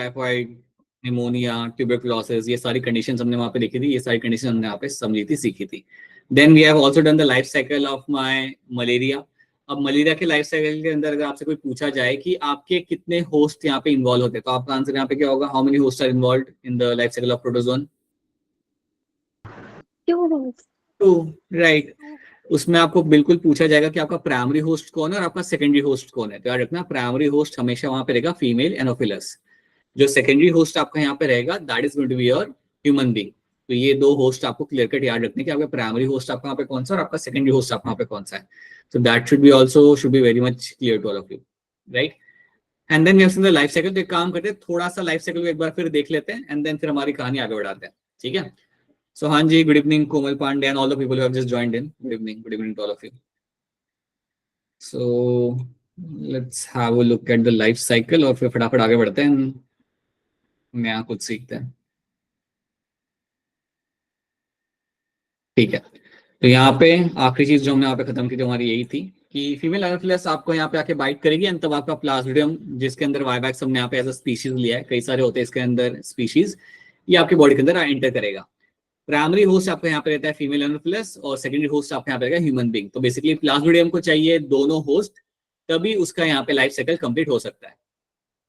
Typhoid, pneumonia, tuberculosis, ये सारी conditions हमने वहाँ पे देखी थी, ये सारी कंडीशन हमने यहाँ पे समझी थी, सीखी थी. Then we have also done the life cycle of my malaria. अब मलेरिया के लाइफ साइकिल के अंदर अगर आपसे कोई पूछा जाए कि आपके कितने होस्ट यहाँ पे इन्वॉल्व होते हैं, तो आपका आंसर यहाँ पे क्या होगा? How many host are involve in the life cycle of protozoan? 2. 2. Right. उसमें आपको बिल्कुल पूछा जाएगा कि आपका प्राइमरी होस्ट कौन है और आपका सेकेंडरी होस्ट कौन है. तो याद रखना, प्राइमरी होस्ट हमेशा वहां पे रहेगा फीमेल एनोफिलस. जो सेकेंडरी होस्ट आपका यहाँ पे रहेगा, that is going to be your human being. तो ये दो होस्ट आपको क्लियर कट याद रखने कि आपका प्राइमरी होस्ट आपका यहाँ पे कौन सा और आपका सेकेंडरी होस्ट आपका यहाँ पे कौन सा है. So that should be very much clear to all of you. Right. And then we have seen the life cycle. तो एक काम करते हैं, थोड़ा सा लाइफ साइकिल को एक बार फिर देख लेते हैं एंड देन फिर हमारी कहानी आगे बढ़ाते हैं. ठीक है. सो हाँ जी, good evening Komal Pandey and all the people who have just joined in. Good evening to all of you. So let's have a look at the life cycle और फिर फटाफट आगे बढ़ते हैं, नया कुछ सीखते हैं. ठीक है. तो यहाँ पे आखिरी चीज जो हमने यहाँ पे खत्म की थी हमारी यही थी कि फीमेल एनोफिलस आपको यहाँ पे आके बाइट करेगी एंड तब आपका प्लाज्मोडियम, जिसके अंदर वाइवैक्स हमने यहाँ पे एज अ स्पीशीज लिया है, कई सारे होते हैं इसके अंदर स्पीशीज, ये आपके बॉडी के अंदर एंटर करेगा. प्राइमरी होस्ट आपका यहाँ पे रहता है फीमेल एनोफिलस और सेकेंडरी होस्ट आपका यहाँ पे रहेगा ह्यूमन बीइंग. तो बेसिकली प्लाज्मोडियम को चाहिए दोनों होस्ट, तभी उसका यहाँ पे लाइफ साइकिल कंप्लीट हो सकता है.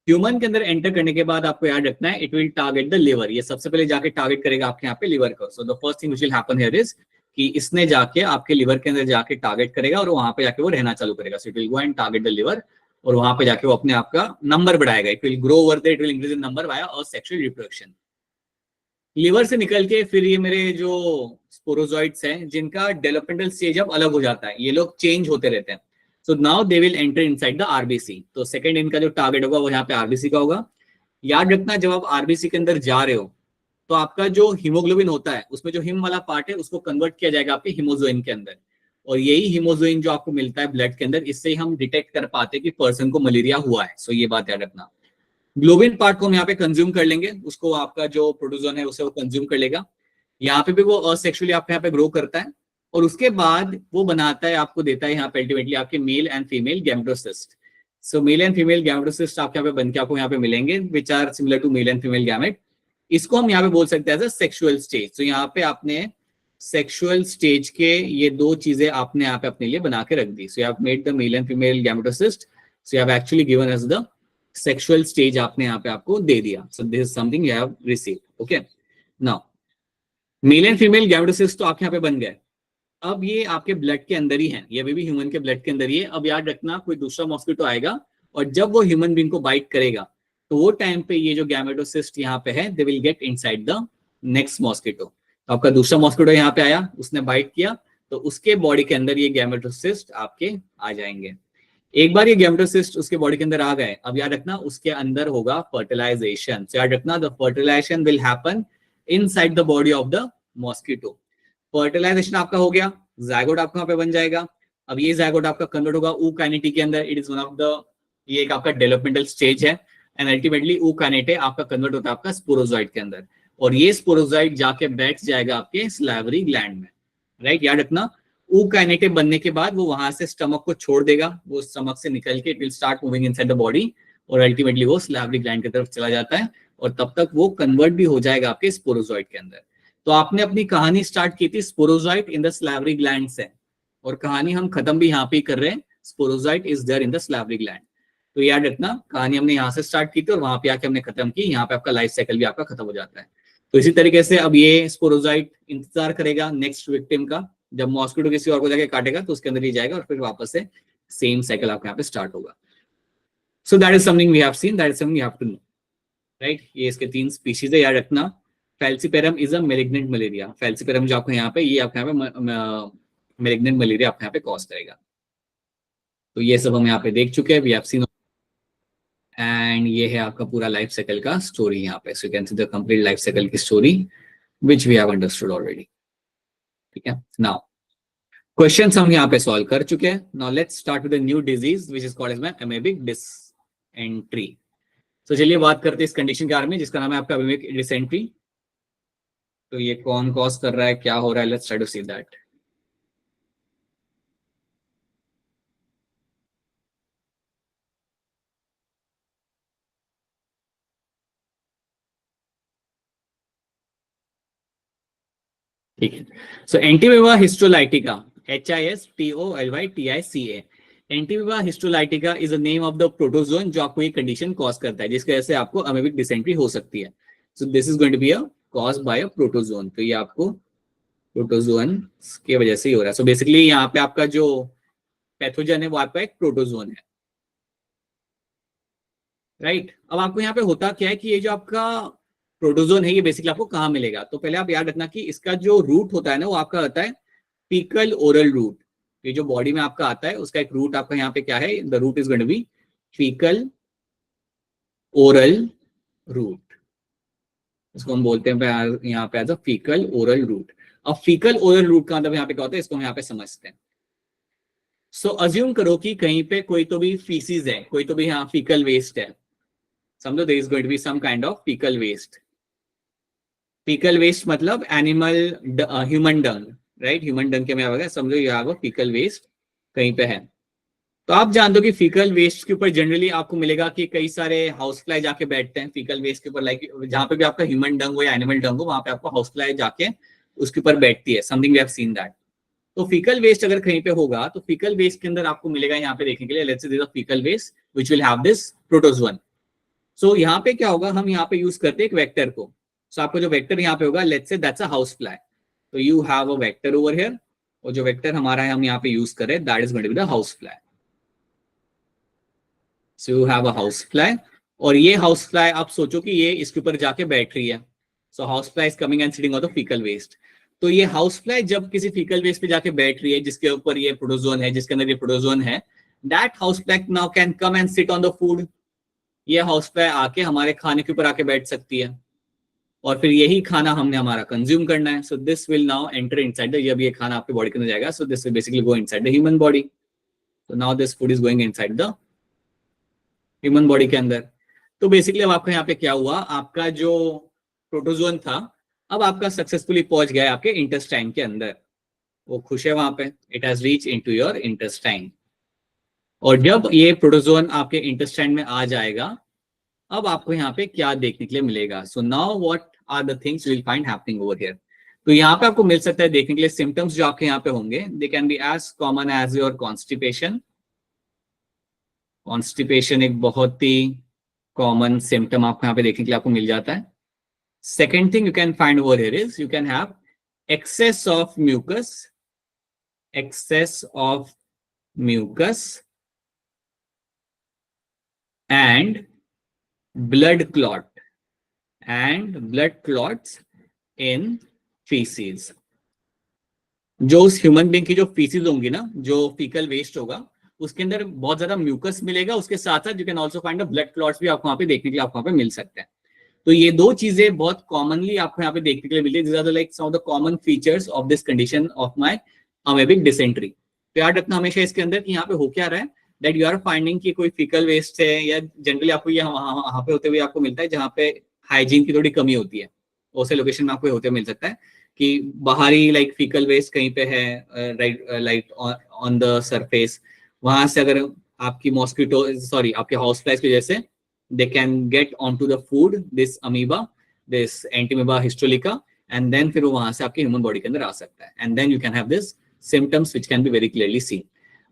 ह्यूमन के अंदर एंटर करने के बाद आपको याद रखना है, it will target the liver. ये सबसे पहले जाके टारगेट करेगा आपके यहाँ पे लिवर को. So the first thing which will happen here is कि इसने जाके आपके लिवर के अंदर जाके टारगेट करेगा और वहां पे जाके वो रहना चालू करेगा. So it will go and target the liver और वहां पे जाके वो अपने आप का नंबर बढ़ाएगा. It will grow over the, it will increase in number via और सेक्सुअल रिप्रोडक्शन. लिवर से निकल के फिर ये मेरे जो स्पोरोजॉइट्स हैं, जिनका डेवलपमेंटल स्टेज अब अलग हो जाता है, ये लोग चेंज होते रहते हैं. So now they will enter inside the RBC. तो सेकंड इनका जो टारगेट होगा वो यहाँ पे आरबीसी का होगा. याद रखना, जब आप आरबीसी के अंदर जा रहे हो तो आपका जो हीमोग्लोबिन होता है, उसमें जो हिम वाला पार्ट है उसको कन्वर्ट किया जाएगा आपके हीमोजोइन के अंदर. और यही हीमोजोइन जो आपको मिलता है ब्लड के अंदर, इससे ही हम डिटेक्ट कर पाते हैं कि पर्सन को मलेरिया हुआ है. सो ये बात याद रखना. ग्लोबिन पार्ट को हम यहाँ पे कंज्यूम कर लेंगे, उसको आपका जो प्रोड्यूसर है उसे वो कंज्यूम कर लेगा. यहाँ पे भी वो असेक्सुअली आपके यहाँ पे ग्रो करता है और उसके बाद वो बनाता है, आपको देता है यहाँ पे अल्टीमेटली आपके male and female gametocyst. So male and female gametocyst आपके यहाँ पे बनके आपको यहाँ पे मिलेंगे, which are similar to male and female gamete. इसको हम यहाँ पे बोल सकते हैं एज अ सेक्सुअल स्टेज. तो यहाँ पे आपने सेक्सुअल स्टेज के ये दो चीजें आपने यहाँ पे अपने लिए बना के रख दी. So you have made the male and female gametocyst. So you have actually given us the sexual stage, आपने यहाँ पे आपको दे दिया. So this is something you have received. Okay. Now male and female gametocyst तो आपके यहाँ पे बन गए. अब ये आपके ब्लड के अंदर ही है, ये अभी भी ह्यूमन के ब्लड के अंदर ही है. अब याद रखना, कोई दूसरा मॉस्किटो आएगा और जब वो ह्यूमन बीइंग को बाइट करेगा तो वो टाइम पे ये जो गैमेटोसिस्ट यहाँ पे है, दे will get inside the next mosquito. तो आपका दूसरा मॉस्किटो यहाँ पे आया, उसने बाइट किया, तो उसके बॉडी के अंदर ये गैमेटोसिस्ट आपके आ जाएंगे. एक बार ये गैमेटोसिस्ट उसके बॉडी के अंदर आ गए, अब याद रखना उसके अंदर होगा फर्टिलाइजेशन. So याद रखना, the fertilization will happen inside the body of the mosquito. Fertilization आपका हो गया, जायगोट आपका यहाँ पे बन जाएगा. अब ये जायगोट आपका कन्वर्ट होगा ऊकाइनेटी के अंदर. It is one of the, ये एक आपका डेवलपमेंटल स्टेज है एंड अल्टीमेटली ऊकाइनेटे आपका कन्वर्ट होता है आपका स्पोरोजॉइट के अंदर. और ये स्पोरोजॉइट जाके बैठ जाएगा आपके स्लाइवरी ग्लैंड में. राइट. याद रखना, ऊकाइनेटिव बनने के बाद वो वहां से स्टमक को छोड़ देगा, वो स्टमक से निकल के it will start moving inside the body और अल्टीमेटली वो स्लाइवरी ग्लैंड की तरफ चला जाता है और तब तक वो कन्वर्ट भी हो जाएगा आपके स्पोरोजॉइट के अंदर. तो आपने अपनी कहानी स्टार्ट की थी sporozoite in the salivary gland से, और कहानी हम खत्म भी यहाँ पे कर रहे हैं, sporozoite is there in the salivary gland. तो याद रखना, कहानी हमने यहाँ से स्टार्ट की थी और वहां पे आके हमने खत्म की. यहाँ पे आपका लाइफ साइकिल भी आपका खत्म हो जाता है. तो इसी तरीके से अब ये स्पोरोजॉइट इंतजार करेगा नेक्स्ट विक्टिम का. जब मॉस्किटो किसी और को जाके काटेगा तो उसके अंदर ही जाएगा और फिर वापस से सेम साइकिल आपके यहाँ पे स्टार्ट होगा. So that is something we have seen, that is something you have to know. Right. ये इसके 3 स्पीशीज है, याद रखना. Falciparum is a malignant malaria. Falciparum जो आपको यहाँ पे, ये आपके यहाँ पे मेलिग्नेंट मलेरिया आपके यहाँ पे कॉज करेगा. तो ये सब हम यहाँ पे देख चुके हैं, वी हैव सीन. एंड ये है आपका पूरा लाइफ साइकिल का स्टोरी यहाँ पे. So you can see the complete life cycle की story which we have understood already. ठीक है. नाउ क्वेश्चंस हम यहाँ पे सॉल्व कर चुके हैं. Now let's start with the new disease which is called as amoebic dysentery. तो चलिए बात करते हैं इस कंडीशन के बारे में जिसका नाम है आपका एमेबिक डिसेंट्री. तो ये कौन कॉज कर रहा है, क्या हो रहा है, let's try to see that. ठीक है। So Entamoeba histolytica, HISTOLYTICA, Entamoeba histolytica is the name of the protozoan जो आपको ये कंडीशन कॉज करता है, जिसकी वजह से आपको अमेबिक डिसेंट्री हो सकती है। So this is going to be a cause by a protozoan. तो ये आपको प्रोटोजोन की वजह से ही हो रहा है। सो बेसिकली यहाँ पे आपका जो पैथोजन है वो आपका एक प्रोटोजोन है, राइट। अब आपको यहाँ पे होता क्या है कि ये जो आपका प्रोटोजोन है ये बेसिकली आपको कहाँ मिलेगा, तो पहले आप याद रखना कि इसका जो रूट होता है ना वो आपका होता है फीकल ओरल रूट। ये जो बॉडी में आपका आता है उसका एक रूट आपका यहाँ पे क्या है, the route is going to be faecal oral route. इसको हम बोलते हैं यहाँ पे as a faecal oral route. अब फीकल ओरल रूट का मतलब यहाँ पे क्या होता है इसको हम यहाँ पे समझते हैं। सो अज्यूम करो कि कहीं पे कोई तो भी फीसिस है, कोई तो भी यहाँ फीकल वेस्ट है, समझो there is going to be some kind of faecal waste. Faecal waste मतलब animal human dung, right, human dung के में आएगा, समझो ये आगे फीकल वेस्ट कहीं पे है। तो आप जानते हो कि फीकल वेस्ट के ऊपर जनरली आपको मिलेगा कि कई सारे हाउस फ्लाई जाके बैठते हैं फीकल वेस्ट के ऊपर, लाइक जहां पे भी आपका ह्यूमन डंग हो या एनिमल डंग हो वहां पे आपको हाउस फ्लाई जाके उसके ऊपर बैठती है, something we have seen that. तो फीकल वेस्ट अगर कहीं पे होगा तो फीकल वेस्ट के अंदर आपको मिलेगा यहाँ पे देखने के लिए, let's say this faecal waste which will have this protozoan. So यहाँ पे क्या होगा, हम यहाँ पे यूज करते हैं एक वेक्टर को। सो आपको जो वेक्टर यहाँ पे होगा, let's say that's a house fly, तो you have a vector over here, और जो वेक्टर हमारा है हम यहाँ पे यूज कर रहे हैं that is going to be the house fly. So you have a house fly, और ये हाउस फ्लाई आप सोचो कि ये इसके ऊपर जाके बैठ रही है। So house fly is coming and sitting on the faecal waste. तो ये हाउस फ्लाई जब किसी फीकल वेस्ट पे जाके बैठ रही है जिसके ऊपर ये प्रोटोजोन है, जिसके अंदर ये प्रोटोजोन है, that house fly now can come and sit on the food. ये हाउस फ्लाई आके हमारे खाने के ऊपर आके बैठ सकती है, और फिर यही खाना हमने हमारा कंज्यूम करना है। So this will now enter inside the, जब ये खाना आपके बॉडी के अंदर जाएगा, so this will basically go inside the human body. So now this food is going inside the human body के अंदर। तो बेसिकली अब आपका यहाँ पे क्या हुआ, आपका जो प्रोटोजोन था अब आपका सक्सेसफुली पहुंच गया है आपके इंटेस्टाइन के अंदर, वो खुश है वहां पे, it has reach into your intestine. और जब ये प्रोटोजोन आपके इंटेस्टाइन में आ जाएगा, अब आपको यहाँ पे क्या देखने के लिए मिलेगा। So now what are the things you will find happening over here. तो यहाँ पे आपको मिल सकता है देखने के लिए सिम्टम्स जो आपके यहाँ पे होंगे, they can be as common as your constipation. Constipation एक बहुत ही कॉमन सिम्टम आपको यहाँ पे देखने के लिए आपको मिल जाता है। Second thing you can find over here is you can have excess of mucus, excess of mucus and blood clot and blood clots in feces। जो उस ह्यूमन बीइंग की जो फीसिस होंगी ना, जो फीकल वेस्ट होगा, उसके अंदर बहुत ज्यादा म्यूकस मिलेगा, उसके साथ साथ you can also find blood clots भी आपको वहां पे देखने के लिए आपको वहां पे मिल सकते हैं। तो ये दो चीजें बहुत कॉमनली आपको यहाँ पे देखने के लिए मिलती है। This are the like some of the common features of this condition of my amoebic dysentery. तो याद रखना हमेशा इसके अंदर कि यहाँ पे हो क्या रहा है, दैट यू आर फाइंडिंग कि कोई फीकल वेस्ट है, या जनरली आपको ये वहां पे होते हुए आपको मिलता है जहाँ पे हाइजीन की थोड़ी कमी होती है, उसे लोकेशन में आपको होते हुए मिल सकता है कि बाहरी लाइक फीकल वेस्ट कहीं पे है, right, like on the surface, वहां से अगर आपकी मॉस्किटो सॉरी आपके हाउस फ्लाइज की वजह से they can get onto the food, this amoeba, this Entamoeba histolytica, and then फिर वो वहां से आपके ह्यूमन बॉडी के अंदर आ सकता है, and then you can have this symptoms which can be very clearly seen।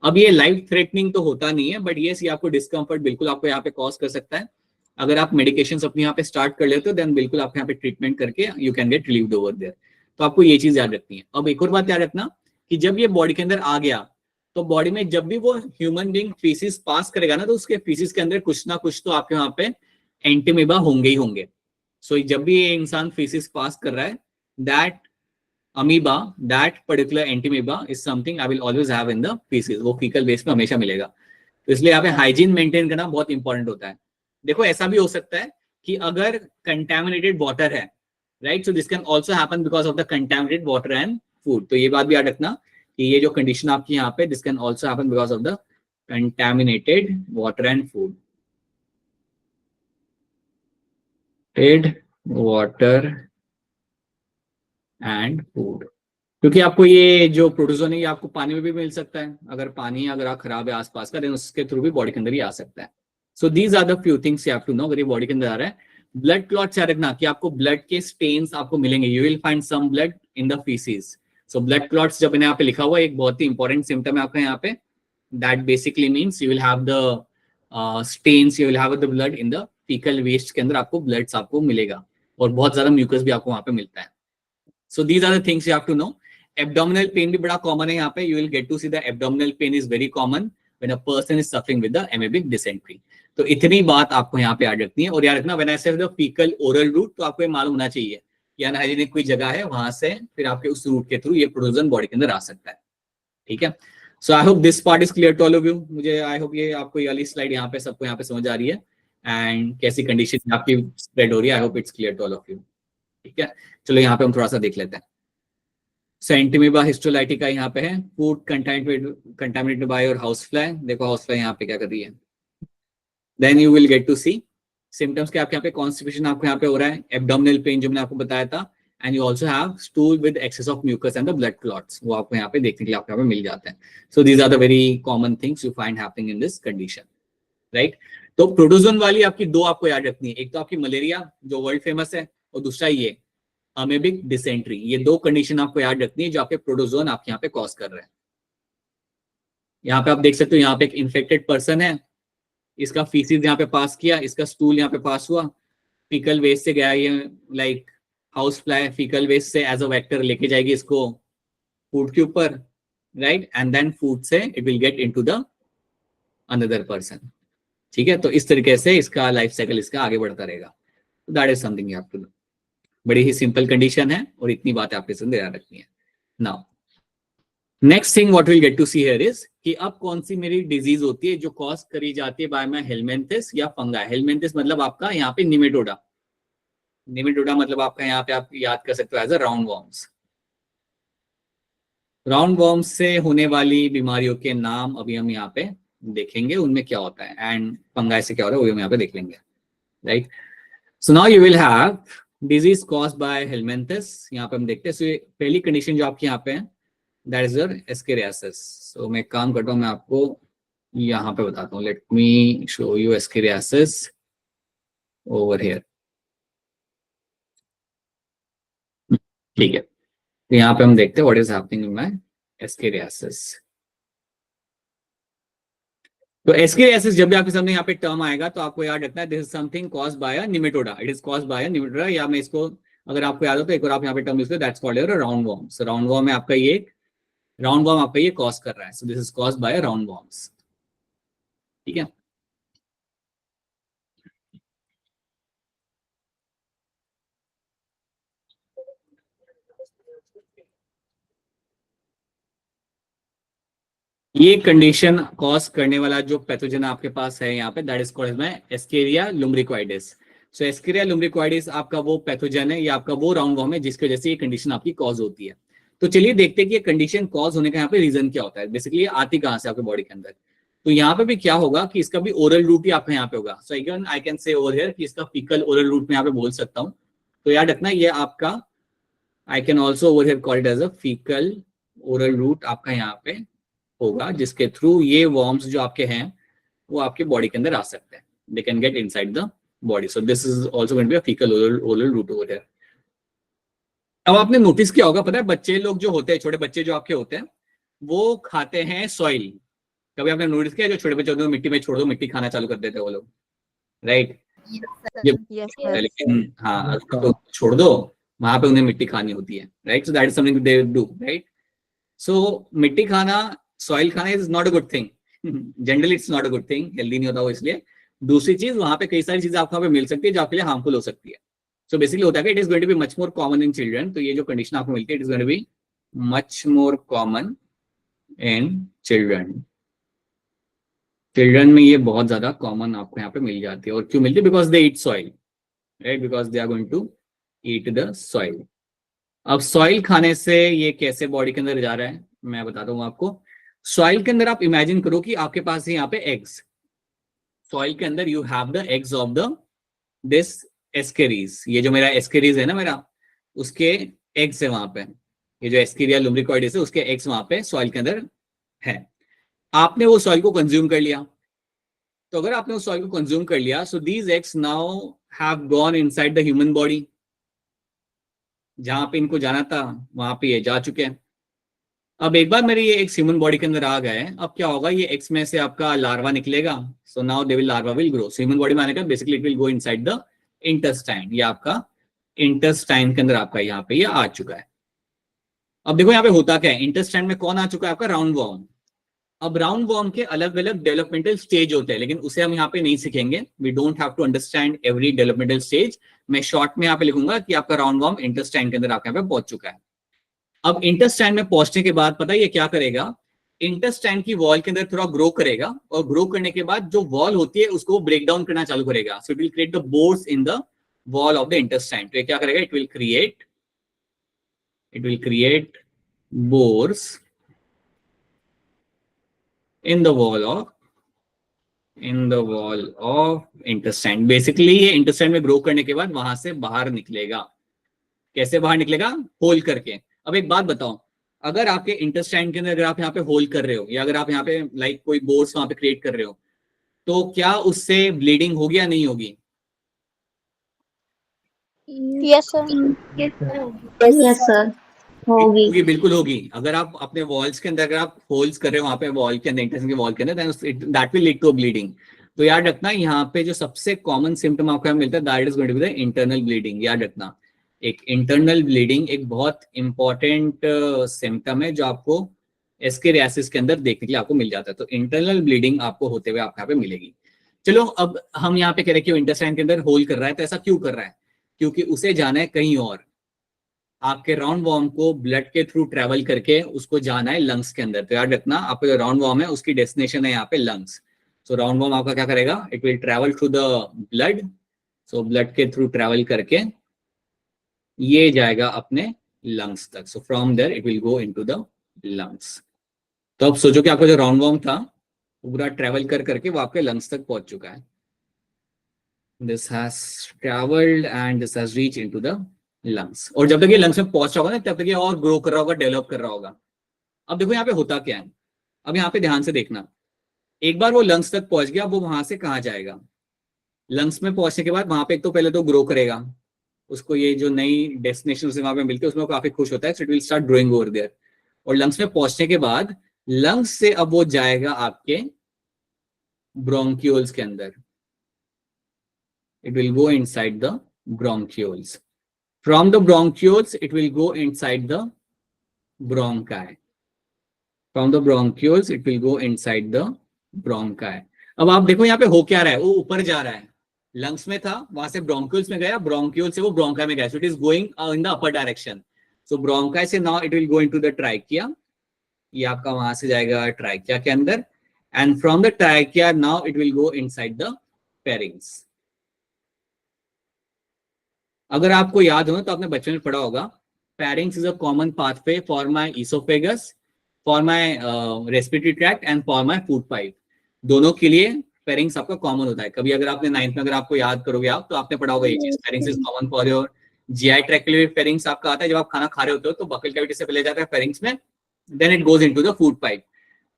अब ये लाइफ थ्रेटनिंग तो होता नहीं है, बट ये आपको डिस्कम्फर्ट बिल्कुल आपको यहाँ पे कॉज कर सकता है। अगर आप मेडिकेशन अपने यहाँ पे स्टार्ट कर लेते हो देन बिल्कुल आप यहाँ पे ट्रीटमेंट करके you can get relieved over there. तो आपको ये चीज याद रखनी है। अब एक और बात याद रखना कि जब ये बॉडी के अंदर आ गया तो बॉडी में जब भी वो ह्यूमन बीइंग फीसिस पास करेगा ना, तो उसके फीसिस के अंदर कुछ ना कुछ तो आपके वहां पे एंटीमीबा होंगे ही होंगे। सो जब भी ये इंसान फीसिस पास कर रहा है, that amoeba, that particular Entamoeba is something I will always have in the faeces, वो फीकल वेस्ट में हमेशा मिलेगा। तो इसलिए यहाँ पे हाइजीन मेंटेन करना बहुत इंपॉर्टेंट होता है। देखो ऐसा भी हो सकता है कि अगर कंटेमिनेटेड वाटर है, right, so this can also happen because of the contaminated water and food. तो ये बात भी याद रखना कि ये जो कंडीशन आपकी यहाँ पे, this can also happen because of the contaminated water and food, water and food. क्योंकि आपको ये जो प्रोटोजोन है ये आपको पानी में भी मिल सकता है, अगर पानी अगर आप खराब है आसपास का, देन उसके थ्रू भी बॉडी के अंदर ही आ सकता है। So these are the few things you have to know अगर ये बॉडी के अंदर आ रहा है। ब्लड क्लॉट्स याद रखना कि आपको ब्लड के स्टेन्स आपको मिलेंगे, you will find some blood in the faeces. So blood clots जब यहाँ पे लिखा हुआ है, एक बहुत ही इंपॉर्टेंट सिम्टम है आपका यहाँ पे. That basically means you will have the stains, you will have the blood in the faecal waste के अंदर आपको ब्लड्स आपको मिलेगा, और बहुत ज्यादा म्यूकस भी आपको वहां पे मिलता है. So these are the things you have to know. Abdominal pain भी बड़ा कॉमन है यहाँ पे. You will get to see the abdominal pain is very common when a person is suffering with the amoebic dysentery. तो इतनी बात आपको यहाँ पे याद रखनी है. और याद रखना व्हेन आई से द फीकल ओरल रूट, तो आपको ये मालूम होना चाहिए कि अनहाइजीनिक कोई जगह है, वहां से फिर आपके उस रूट के थ्रू ये प्रोटोजन बॉडी के अंदर आ सकता है. ठीक है. So I hope this part is clear to all of you. मुझे आई होप ये आपको ये वाली स्लाइड यहाँ पे सबको यहाँ पे समझ आ रही है, एंड कैसी कंडीशन आपकी स्प्रेड हो रही है. I hope it's clear to all of you. ठीक है. चलो यहाँ पे हम थोड़ा सा देख लेते हैं. सेंटिमीबा हिस्टोलाइटिका यहाँ पे है. Food contaminated by your house fly. देखो हाउस फ्लाई यहाँ पे क्या कर रही है. Then you will get to see symptoms के आपके यहाँ पे कॉन्स्टिपेशन आपको यहाँ पे हो रहा है, एब्डोमिनल पेन जो मैंने आपको बताया था, and you also have stool with excess of mucus and the blood clots. वो आपको यहाँ पे देखने के लिए आपको यहाँ पे मिल जाते हैं. So these are the very common things you find happening in this condition, right. तो प्रोटोजोन वाली आपकी दो आपको याद रखनी है. एक तो आपकी मलेरिया जो वर्ल्ड फेमस है, और दूसरा ये अमेबिक डिसेंट्री. ये दो कंडीशन आपको याद रखनी है जो आपके प्रोटोजोन आपके यहाँ पे कॉज कर रहे हैं. यहाँ पे आप देख सकते हो, यहाँ पे एक इन्फेक्टेड पर्सन है, इसका फीसिस यहाँ पे पास किया, इसका स्टूल यहाँ पे पास हुआ, फीकल वेस्ट से गया, ये like house fly faecal waste से एज अ वेक्टर लेके जाएगी इसको फूड के ऊपर, राइट, एंड देन फूड से it will get into the another person. ठीक है. तो इस तरीके से इसका लाइफ साइकिल इसका आगे बढ़ता रहेगा. That is something you have to know. बड़ी ही सिंपल कंडीशन है, और इतनी बातें आपके साथ ध्यान रखनी है. Now next thing what will get to see here is कि अब कौन सी मेरी डिजीज होती है जो कॉज करी जाती है बाय माय हेलमिंथिस या फंगा. हेलमिंथिस मतलब आपका यहाँ पे निमेटोडा. निमेटोडा मतलब आपका यहाँ पे आप याद कर सकते हो as a round worms. Round worms से होने वाली बीमारियों के नाम अभी हम यहाँ पे देखेंगे, उनमें क्या होता है, एंड फंगाई से क्या होता है वो भी हम यहाँ पे देख लेंगे, right. So now you will have disease cause by helminths. यहाँ पे हम देखते हैं. so, पहली कंडीशन जो आपकी यहाँ पे है दैट इज योर एस्केरियासिस. सो मैं एक काम करता हूँ, मैं आपको यहाँ पे बताता हूँ. Let me show you ascariasis over here. ठीक है. तो यहाँ पे हम देखते हैं what is happening in my ascariasis. तो एस्केरियासिस जब भी आपके सामने यहाँ पे टर्म आएगा तो आपको याद रखना है this is something caused by a Nematoda. It is caused by a Nematoda. या मैं इसको अगर आपको याद हो तो एक और आप यहाँ पे टर्म यूज करें, that's called your round warm. So round warm है आपका ये, राउंड वॉर्म आपका ये कॉज कर रहा है. So this is caused bye round worms. ठीक है. ये कंडीशन कॉज करने वाला जो पैथोजन आपके पास है यहाँ पे that is called by Ascaris lumbricoides. So Ascaris lumbricoides आपका वो पैथोजन है या आपका वो राउंड वॉर्म है जिसकी वजह से ये कंडीशन आपकी कॉज होती है. तो चलिए देखते हैं कि ये कंडीशन कॉज होने का यहाँ पे रीजन क्या होता है. बेसिकली आती कहाँ से आपके बॉडी के अंदर. तो यहाँ पे भी क्या होगा कि इसका भी ओरल रूट ही आपका यहाँ पे होगा. So again I can say over here कि इसका फीकल ओरल रूट में यहाँ पे बोल सकता हूँ. तो याद रखना ये आपका I can also over here call it as a faecal oral route आपका यहाँ पे होगा, जिसके थ्रू ये वॉर्म्स जो आपके हैं वो आपके बॉडी के अंदर आ सकते हैं. They can get inside the body. So this is also going to be a faecal oral route over here. अब आपने नोटिस किया होगा, पता है बच्चे लोग जो होते हैं, छोटे बच्चे जो आपके होते हैं, वो खाते हैं सॉइल. कभी आपने नोटिस किया जो छोटे बच्चे होते हैं मिट्टी में छोड़ दो, मिट्टी खाना चालू कर देते हैं वो लोग, राइट. ये Yes, sir. लेकिन हाँ तो छोड़ दो, वहां पे उन्हें मिट्टी खानी होती है, right. So that is something they do, right. So मिट्टी खाना, सॉइल खाना is not a good thing. Generally it's not a good thing, healthy नहीं होता वो इसलिए. दूसरी चीज वहां पे कई सारी चीजें आपको वहां पे मिल सकती है जो आपके लिए हार्मफुल हो सकती है. सो बेसिकली होता है कि it is going to be much more common in children. तो ये जो कंडीशन आपको मिलती है it is going to be much more common in children. Children में ये बहुत ज्यादा कॉमन आपको यहाँ पे मिल जाती है. और क्यों मिलती है? Because they eat soil, right, because they are going to eat the soil. अब सॉइल खाने से ये कैसे बॉडी के अंदर जा रहा है मैं बताता हूँ आपको. सॉइल के अंदर आप इमेजिन करो कि आपके पास है यहाँ पे एग्स. सॉइल के अंदर you have the eggs of the this ascaris. ये जो मेरा एस्केरीज है ना मेरा, उसके एग्स है वहां पे. ये जो एस्केरिया लुम्ब्रिकॉइडिस है उसके एग्स वहां पे सॉइल के अंदर है. आपने वो सॉइल को कंज्यूम कर लिया. तो अगर आपने उस सॉइल को कंज्यूम कर लिया, so these eggs now have gone inside the human body, जहां पे इनको जाना था वहां पे ये जा चुके हैं। अब एक बार मेरे ये एक ह्यूमन बॉडी के अंदर आ गए, अब क्या होगा, ये एक्स में से आपका लार्वा निकलेगा। So now they will larva will grow. Human body में आने का basically it will go inside the intestine. ये आपका इंटेस्टाइन के अंदर आपका यहाँ पे ये आ चुका है। अब देखो यहाँ पे होता क्या है, इंटेस्टाइन में कौन आ चुका है, आपका राउंड वॉर्म। अब राउंड वॉर्म के अलग अलग डेवलपमेंटल स्टेज होते हैं, लेकिन उसे हम यहाँ पे नहीं सीखेंगे। We don't have to understand every developmental stage. मैं शॉर्ट में यहाँ पे लिखूंगा कि आपका राउंड वॉर्म इंटेस्टाइन के अंदर आपके यहाँ पे पहुंच चुका है। अब इंटेस्टाइन में पहुंचने के बाद पता है ये क्या करेगा, इंटेस्टाइन की वॉल के अंदर थोड़ा ग्रो करेगा, और ग्रो करने के बाद जो वॉल होती है उसको ब्रेक डाउन करना चालू करेगा। So it will create the bores in the wall of the intestine. तो ये क्या करेगा, it will create bores in the wall of intestine. Basically ये इंटेस्टाइन में ग्रो करने के बाद वहां से बाहर निकलेगा। कैसे बाहर निकलेगा, होल करके। अब एक बात बताओ, अगर आपके इंटेस्टाइन के अंदर अगर आप यहाँ पे होल कर रहे हो, या अगर आप यहाँ पे लाइक कोई बोर्स वहां पे क्रिएट कर रहे हो, तो क्या उससे ब्लीडिंग होगी या नहीं होगी? यस सर, होगी, बिल्कुल होगी। अगर आप अपने वॉल्स के अंदर अगर आप होल्स कर रहे हो वहां पे वॉल के अंदर, इंटेस्टाइन के वॉल के अंदर, that will lead to bleeding. तो याद रखना, यहाँ पे जो सबसे कॉमन सिम्टम आपको मिलता है that is going to be the internal bleeding. याद रखना, एक इंटरनल ब्लीडिंग एक बहुत इंपॉर्टेंट सिम्टम है जो आपको एस्केरियासिस के अंदर देखने के लिए आपको मिल जाता है। तो इंटरनल ब्लीडिंग आपको होते हुए आपको यहाँ पे मिलेगी। चलो, अब हम यहाँ पे कह रहे हैं कि इंटेस्टाइन के अंदर होल कर रहा है, तो ऐसा क्यों कर रहा है? क्योंकि उसे जाना है कहीं और। आपके राउंड वॉर्म को ब्लड के थ्रू ट्रेवल करके उसको जाना है लंग्स के अंदर। तो याद रखना, आपका जो राउंड वॉर्म है उसकी डेस्टिनेशन है यहाँ पे लंग्स। सो राउंड वॉर्म आपका क्या करेगा, it will travel through the blood. So blood के थ्रू ट्रेवल करके ये जाएगा अपने लंग्स तक। So from there it will go into the lungs. तो अब सोचो कि आपका जो राउंड वॉर्म था वो पूरा ट्रेवल कर करके वो आपके लंग्स तक पहुंच चुका है। This has travelled and this has reach into the lungs. और जब तक ये लंग्स में पहुंच रहा होगा ना, तब तक ये और ग्रो कर रहा होगा, डेवलप कर रहा होगा। अब देखो यहाँ पे होता क्या है, अब यहाँ पे ध्यान से देखना। एक बार वो लंग्स तक पहुंच गया, वो वहां से कहाँ जाएगा? लंग्स में पहुंचने के बाद वहां पे एक तो पहले तो ग्रो करेगा, उसको ये जो नई डेस्टिनेशन उसे वहां पे मिलती है उसमें काफी खुश होता है। So it will start growing over there. और लंग्स में पहुंचने के बाद लंग्स से अब वो जाएगा आपके ब्रोंक्यूल्स के अंदर। It will go inside the bronchioles. From the bronchioles, it will go inside the bronchi. From the bronchioles, it will go inside the bronchi. अब आप देखो यहाँ पे हो क्या रहा है, वो ऊपर जा रहा है। लंग्स में था, वहां से ब्रोंक्यूल्स में गया, ब्रोंक्यूल से वो ब्रोंका में गया। So it is going in the upper direction. So bronchi से now it will go into the trachea. ये आपका वहां से जाएगा ट्राइकिया के अंदर। And from the trachea now it will go inside the pharynx. अगर आपको याद हो तो आपने बचपन में पढ़ा होगा, pharynx is a common pathway for my oesophagus, for my respiratory tract and for my food pipe. दोनों के लिए फेरिंग्स आपका कॉमन होता है। कभी अगर आपने 9th में अगर आपको याद करोगे आप, तो आपने पढ़ा होगा ये चीज, pharynx is common for your GI tract के लिए। फेरिंग्स आपका आता है जब आप खाना खा रहे होते हो, तो बकल कैविटी से पहले जाता है फेरिंग्स में, then it goes into the food pipe.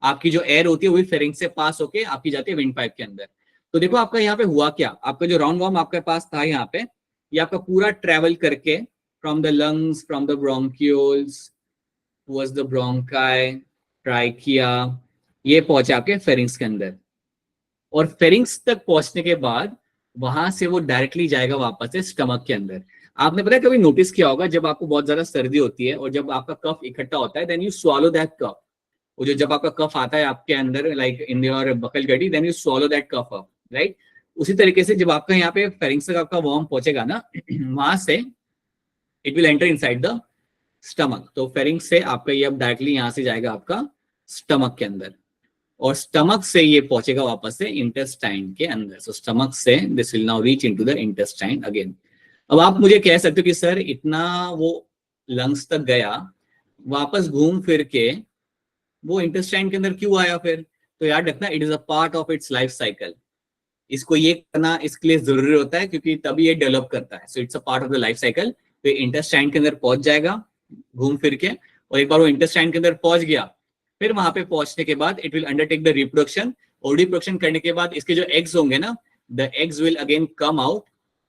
आपकी जो एयर होती है वो भी फेरिंग्स से पास होके आपकी जाती है विंड पाइप के अंदर। तो देखो आपका यहाँ पे हुआ क्या, आपका जो राउंड वॉर्म आपके पास था यहाँ पे, ये आपका पूरा ट्रेवल करके from the lungs, from the bronchioles towards the bronchi, trachea, ये पहुंचे आपके फेरिंग्स के अंदर। और फेरिंग्स तक पहुंचने के बाद वहां से वो डायरेक्टली जाएगा वापस से स्टमक के अंदर। आपने पता है कभी नोटिस किया होगा, जब आपको बहुत ज्यादा सर्दी होती है और जब आपका कफ इकट्ठा होता है, देन यू स्वॉलो दैट कफ। वो जो जब आपका कफ आता है आपके अंदर, like in your buccal cavity, then you swallow that कफ अप, राइट? उसी तरीके से जब आपका यहाँ पे फेरिंग्स तक आपका वॉर्म पहुंचेगा ना, वहां से it will enter inside the stomach. तो फेरिंग्स से आपका ये अब डायरेक्टली यहाँ से जाएगा आपका स्टमक के अंदर, और स्टमक से ये पहुंचेगा वापस से इंटेस्टाइन के अंदर। सो स्टमक से this will now reach into the intestine again. अब आप मुझे कह सकते हो कि सर इतना वो लंग्स तक गया, वापस घूम फिर के वो इंटेस्टाइन के अंदर क्यों आया फिर? तो याद रखना, it is a part of its life cycle. इसको ये करना इसके लिए जरूरी होता है क्योंकि तभी ये डेवलप करता है। So it's a part of the life cycle. तो इंटेस्टाइन के अंदर पहुंच जाएगा घूम फिर के, और एक बार वो इंटेस्टाइन के अंदर पहुंच गया, फिर वहां पे पहुंचने के बाद it will undertake the reproduction. और रिप्रोडक्शन करने के बाद इसके जो एग्स होंगे ना, the eggs will again come out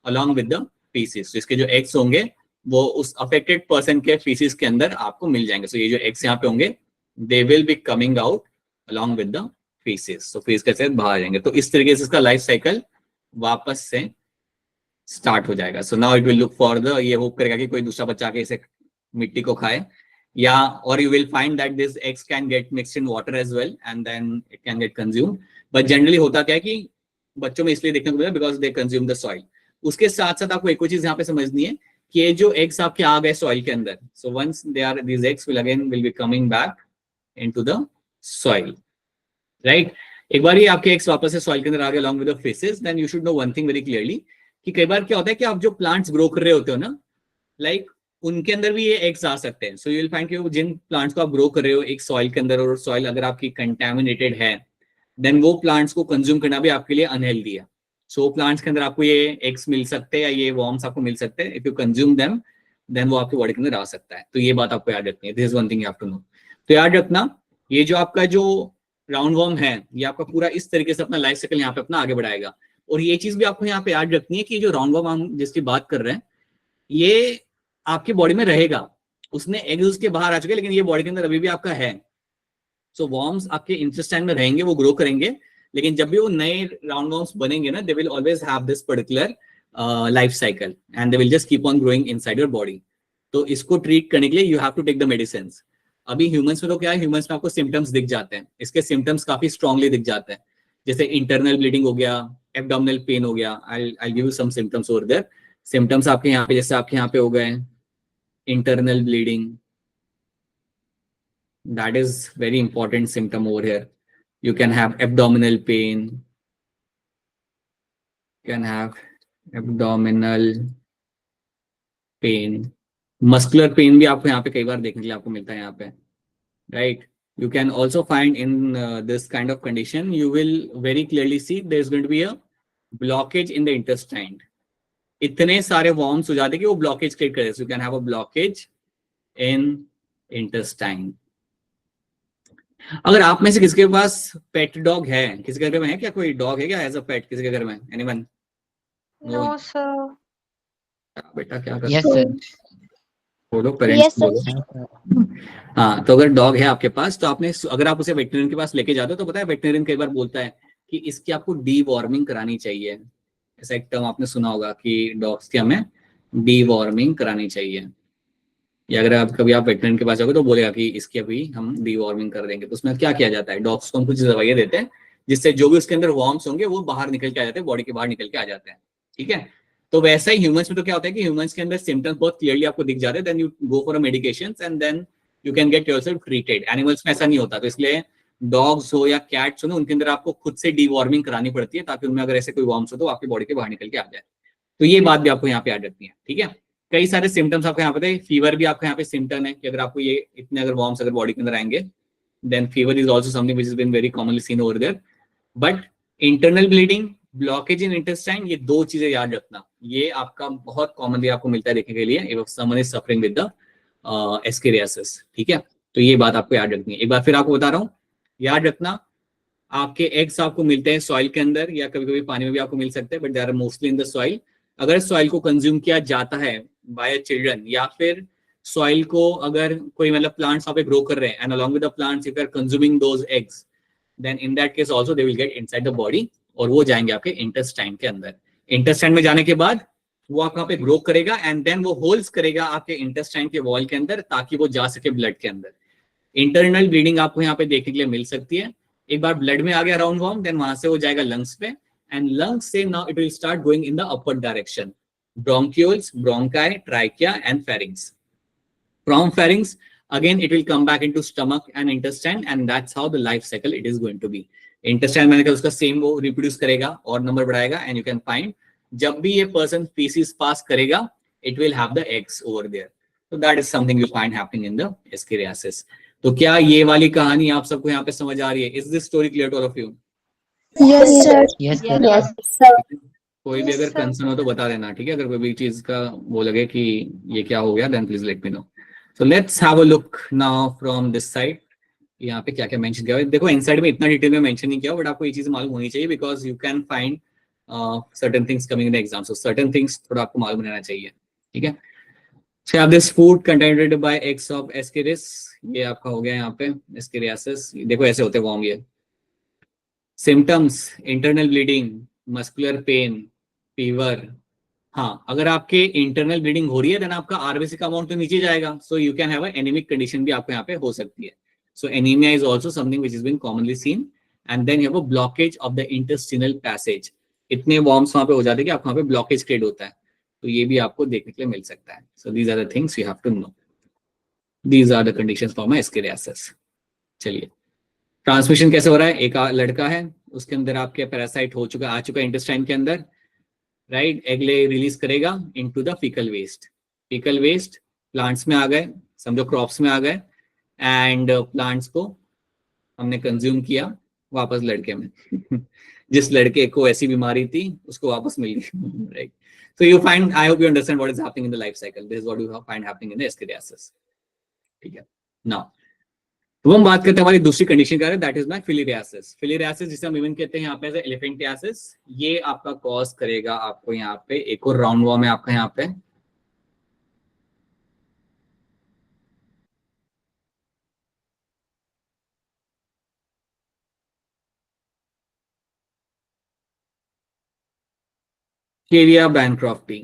along with the pieces. तो इसके जो एग्स होंगे वो उस अफेक्टेड पर्सन के फीसिस के अंदर आपको मिल जाएंगे. सो ये जो एग्स यहाँ पे होंगे they will be coming out along with the faeces. So faeces के साथ बाहर आ जाएंगे. तो इस तरीके से इसका लाइफ साइकिल वापस से स्टार्ट हो जाएगा. So now it will look for the, ये होप करेगा कि कोई दूसरा बच्चा आके इसे मिट्टी को खाए, या और you will find that this eggs can get mixed in water as well and then it can get consumed. But generally होता क्या है कि बच्चों में इसलिए देखने को मिला because they consume the soil. उसके साथ साथ आपको एक और चीज यहाँ पे समझनी है कि ये जो एग्स आपके आ गए सॉइल के अंदर, so once they are these eggs will be coming back into the soil, right. एक बार ये आपके एग्स वापस से सॉइल के अंदर आ गए along with the faces, then you should know one thing very clearly कि कई बार क्या होता है कि आप जो प्लांट्स ग्रो कर रहे होते हो ना, लाइक उनके अंदर भी ये एग्स आ सकते हैं. सो यू विल फाइंड कि जिन प्लांट्स को आप ग्रो कर रहे हो एक सॉइल के अंदर, और सॉइल अगर आपकी कंटेमिनेटेड है, देन वो प्लांट्स को कंज्यूम करना भी आपके लिए अनहेल्दी है. सो प्लांट्स के अंदर आपको ये एग्स मिल सकते हैं या ये वॉर्म्स आपको मिल सकते हैं. If you consume them then वो आपकी बॉडी के अंदर आ सकता है. तो ये बात आपको याद रखनी है. This is one thing you have to know. तो याद रखना ये जो आपका जो राउंड वॉर्म है ये आपका पूरा इस तरीके से अपना लाइफ साइकिल यहाँ पे अपना आगे बढ़ाएगा. और ये चीज भी आपको यहाँ पे याद रखनी है कि जो राउंड वॉर्म हम जिसकी बात कर रहे हैं ये आपकी बॉडी में रहेगा. उसने एग्स उसके बाहर आ चुके हैं लेकिन ये बॉडी के अंदर अभी भी आपका है. सो वॉर्म्स आपके इंटेस्टाइन में रहेंगे, वो ग्रो करेंगे, लेकिन जब भी वो नए राउंड वॉर्म्स बनेंगे ना, they will always have this particular life cycle and they will just keep on growing inside your body. तो इसको ट्रीट करने के लिए you have to take the medicine. अभी ह्यूमंस में तो क्या है, ह्यूमंस में आपको सिम्टम्स दिख जाते हैं. इसके सिम्टम्स काफी स्ट्रांगली दिख जाते हैं, जैसे इंटरनल ब्लीडिंग हो गया, एब्डोमिनल पेन हो गया. I give you some symptoms over there. Symptoms आपके यहाँ पे, जैसे आपके यहाँ पे हो गए internal bleeding, that is very important symptom over here. You can have abdominal pain, can have abdominal pain, muscular pain भी आपको यहाँ पे कई बार देखने के लिए आपको मिलता है यहाँ पे, right? You can also find in this kind of condition, you will very clearly see there is going to be a blockage in the intestine. इतने सारे worms हो जाते हैं कि वो blockage create करते हैं. So you can have a blockage in intestine. अगर आप में से किसी के पास पेट डॉग है, किसी के घर में है क्या, कोई डॉग है क्या एज अ पेट किसी के घर में? एनीवन? No sir. बेटा क्या कर यस सर. बोलो, पेरेंट्स Yes, sir. बोलो. हाँ, तो अगर डॉग है आपके पास तो आपने, अगर आप उसे वेटरनरी के पास लेके जाते हो तो पता है वेटरनरी कई बार बोलता है कि इसकी आपको डीवॉर्मिंग करानी चाहिए. ऐसा एक टर्म आपने सुना होगा कि डॉग्स की हमें डीवॉर्मिंग करानी चाहिए. या अगर आप कभी आप वेटरनरी के पास जाओगे तो बोलेगा कि इसकी अभी हम डीवॉर्मिंग कर देंगे. तो उसमें क्या किया जाता है, डॉग्स को हम कुछ दवाइयां देते हैं जिससे जो भी उसके अंदर वॉर्म्स होंगे वो बाहर निकल के आ जाते हैं, बॉडी के बाहर निकल के आ जाते हैं. ठीक है. तो वैसा ही ह्यूमंस में तो क्या होता है कि ह्यूमंस के अंदर सिम्टम्स बहुत क्लियरली आपको दिख जाते हैं, then you go for a medications and then you can get yourself treated. Animals में ऐसा नहीं होता. तो इसलिए डॉग्स हो या कैट्स हो ना, उनके अंदर आपको खुद से डीवॉर्मिंग करानी पड़ती है ताकि उनमें अगर ऐसे कोई वॉर्म्स हो तो आपकी बॉडी के बाहर निकल के आ जाए. तो ये बात भी आपको यहाँ पे याद रखनी है. ठीक है. कई सारे सिम्टम्स आपको यहाँ पे, फीवर भी आपको यहाँ पे सिम्टम है कि अगर आपको ये इतने अगर वॉर्म्स अगर बॉडी के अंदर आएंगे, then fever is also something which is been very commonly seen over there. But internal bleeding, blockage in intestine, ये दो चीजें याद रखना. ये आपका बहुत कॉमनली आपको मिलता है देखने के लिए if someone is suffering with the ascariasis. ठीक है. तो ये बात आपको याद रखनी है. एक बार फिर आपको बता रहा हूँ, याद रखना आपके एग्स आपको मिलते हैं सॉइल के अंदर या कभी कभी पानी में भी आपको मिल सकते हैं, but they are mostly in the soil. अगर सॉइल को कंज्यूम किया जाता है बाय चिल्ड्रन, या फिर सॉइल को अगर कोई मतलब प्लांट्स आप ग्रो कर रहे हैं and along with the plants if you are consuming those eggs, then in that case also they will get inside the body और वो जाएंगे आपके इंटेस्टाइन के अंदर. इंटेस्टाइन में जाने के बाद वो आप वहां पे ग्रो करेगा एंड देन वो होल्स करेगा आपके इंटेस्टाइन के वॉल के अंदर ताकि वो जा सके ब्लड के अंदर. इंटरनल ब्लीडिंग आपको यहाँ पे देखने के लिए मिल सकती है. एक बार ब्लड में आ गया राउंड वॉर्म, देन वहां से वो जाएगा लंग्स पे एंड लंग्स से now it will start going in the upper direction. Bronchioles, bronchi, trachea and pharynx. From pharynx, again it will come back into stomach and intestine and that's how the life cycle it is going to be. Intestine मैंने कहा उसका same वो reproduce करेगा और number बढ़ाएगा and you can find जब भी ये person feces pass करेगा it will have the eggs over there. So that is something you find happening in the Escherichiasis. तो क्या ये वाली कहानी आप सबको यहाँ पे समझ आ रही है? Is this story clear to all of you? Yes, sir. Yes sir. Yes, sir. कोई भी Yes, अगर sir. कंसर्न हो तो बता देना. ठीक है. अगर कोई भी चीज का वो लगे कि ये क्या हो गया then please let me know. So let's have a look now from this side. यहाँ पे क्या क्या मेंशन किया हुआ है देखो. इनसाइड में इतना डिटेल में मेंशन नहीं किया बट आपको ये चीज मालूम होनी चाहिए because you can find certain things coming in the exam. So certain things थोड़ा आपको मालूम रहना चाहिए. ठीक है. So you have this food contaminated by eggs of Escherichia, ये आपका हो गया यहाँ पे Escherichiasis। देखो ऐसे होते वॉर्म ये। Symptoms internal bleeding, muscular pain, fever. हाँ, अगर आपके इंटरनल ब्लीडिंग हो रही है देन आपका आरबीसी का अमाउंट तो नीचे जाएगा, so you can have anaemic condition भी आपको यहाँ पे हो सकती है। So anaemia is also something which is been commonly seen, and then you have a blockage of the intestinal passage. इतने वॉर्म्स वहां पे हो जाते हैं कि आपको वहां पे ब्लॉकेज क्रिएट होता है, तो ये भी आपको देखने के लिए मिल सकता है। So these are the things you have to know, these are the conditions for my ascariasis. चलिए, ट्रांसमिशन कैसे हो रहा है? एक लड़का है, उसके अंदर आपके पैरासाइट हो चुका, आ चुका इंटेस्टाइन के अंदर, राइट? एगले रिलीज करेगा into the faecal waste. Faecal waste plants में आ गए, समझो क्रॉप्स में आ गए, एंड प्लांट्स को हमने कंज्यूम किया वापस लड़के में जिस लड़के को ऐसी बीमारी थी उसको वापस मिल गई, right? So you find, I hope you understand what is happening in the life cycle. This is what you find happening in the ascariasis. ठीक है, नाउ तो हम बात करते हैं हमारी दूसरी कंडीशन का, दैट इज माय फिलिरियासिस। फिलिरियासिस जिसे हम इवन कहते हैं यहाँ पे एलिफेंटियासिस, ये आपका कॉज करेगा आपको यहाँ पे एक और राउंड वॉर्म है आपका यहाँ पे, Wucheria bancrofti।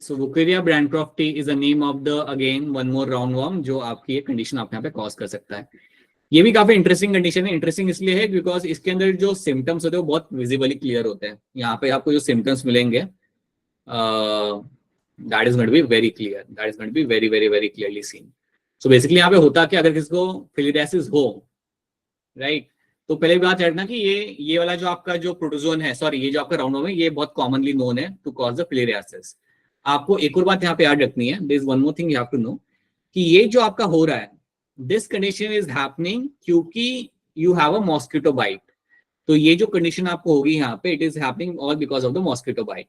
So Wucheria bancrofti is a name of the again one more roundworm जो आपकी ये कंडीशन आप यहाँ पे कॉज कर सकता है। ये भी काफी इंटरेस्टिंग कंडीशन है। इंटरेस्टिंग इसलिए है बिकॉज इसके अंदर जो सिम्टम्स होते हैं वो बहुत विजिबली क्लियर होते हैं। यहाँ पे आपको जो सिम्टम्स मिलेंगे that is going to be very clear, that is going to be very very very clearly seen. So basically यहाँ पे होता क्या, अगर किसी को फिलिरियासिस हो, राइट, तो पहले बात है ना कि ये वाला जो आपका जो प्रोटोजोन है, सॉरी ये जो आपका राउंडवर्म है, ये बहुत कॉमनली नोन है टू कॉज द फिलिरियासिस। आपको एक और बात यहाँ पे याद रखनी है, there is one more thing you have to know, कि ये जो आपका हो रहा है, दिस कंडीशन इज हैपनिंग क्योंकि you have a mosquito bite. तो ये जो कंडीशन आपको होगी यहाँ पे, it is happening all because of the mosquito bite.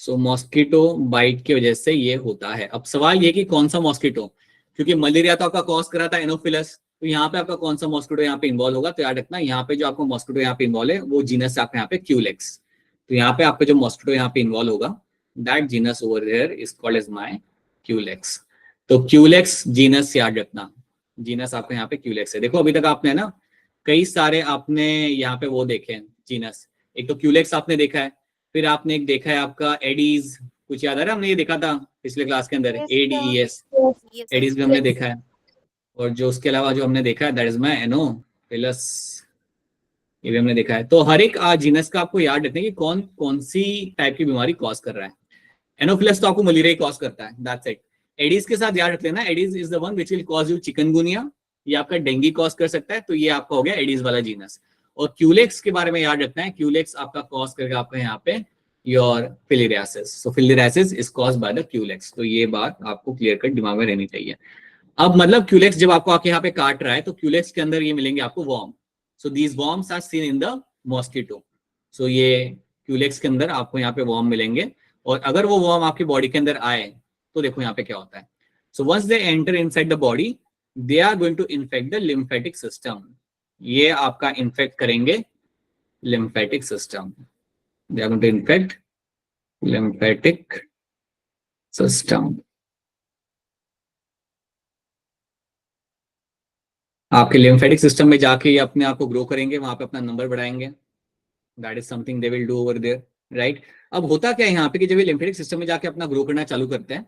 So mosquito bite की वजह से ये होता है। अब सवाल ये कि कौन सा मॉस्किटो, क्योंकि मलेरिया तो आपका कॉज करा था एनोफिलस, तो यहाँ पे आपका कौन सा मॉस्किटो यहाँ पे इन्वॉल्व होगा, तो याद रखना यहाँ पे जो आपका मॉस्किटो यहाँ पे इन्वॉल्व है वो जीनस आपका यहाँ पे क्यूलेक्स। तो यहाँ पे आपका जो मॉस्किटो यहाँ पे इन्वॉल्व होगा, that genus over there is called as my Culex. तो क्यूलेक्स जीनस याद रखना, जीनस आपका यहाँ पे क्यूलेक्स है। देखो अभी तक आपने ना कई सारे आपने यहाँ पे वो देखे हैं जीनस, एक तो क्यूलेक्स आपने देखा है, फिर आपने एक देखा है आपका एडीज, कुछ याद आ रहा है? हमने ये देखा था पिछले क्लास के अंदर, एडीईएस, एडीज भी हमने देखा है। और जो उसके अलावा जो हमने देखा है दैट इज माय एनोफिलस, ये भी हमने देखा है। तो हर एक जीनस का आपको याद रखना है कि कौन कौन सी टाइप की बीमारी कॉज कर रहा है। एनोफिलस तो आपको मलेरिया कॉज करता है, दैट्स इट। एडीज के साथ याद रख लेना, Aedes is the one which will cause you chikungunya, ये आपका डेंगू कॉज कर सकता है, तो ये आपका हो गया एडीज वाला जीनस। और क्यूलेक्स के बारे में याद रखना है, क्यूलेक्स आपका कॉज करेगा आपका यहाँ पे your filariasis. So filariasis is caused by the Culex. तो ये बात आपको क्लियर कट दिमाग में रहनी चाहिए। अब मतलब क्यूलेक्स जब आपको आके यहाँ पे काट रहा है, तो क्यूलेक्स के अंदर ये मिलेंगे आपको worm. So these worms are seen in the mosquito. So ये क्यूलेक्स के अंदर आपको यहाँ पे वॉर्म मिलेंगे, और अगर वो वॉर्म आपकी बॉडी के अंदर आए तो देखो यहाँ पे क्या होता है। So once they enter inside the body, they are going to infect the lymphatic system. ये आपका इन्फेक्ट करेंगे lymphatic system, they are going to infect lymphatic system. आपके लिम्फेटिक सिस्टम में जाके ये अपने आप को ग्रो करेंगे, वहां पे अपना नंबर बढ़ाएंगे, that is something they will do over there, right? अब होता क्या है यहाँ पे कि जब ये लिम्फेटिक सिस्टम में जाके अपना ग्रो करना चालू करते हैं,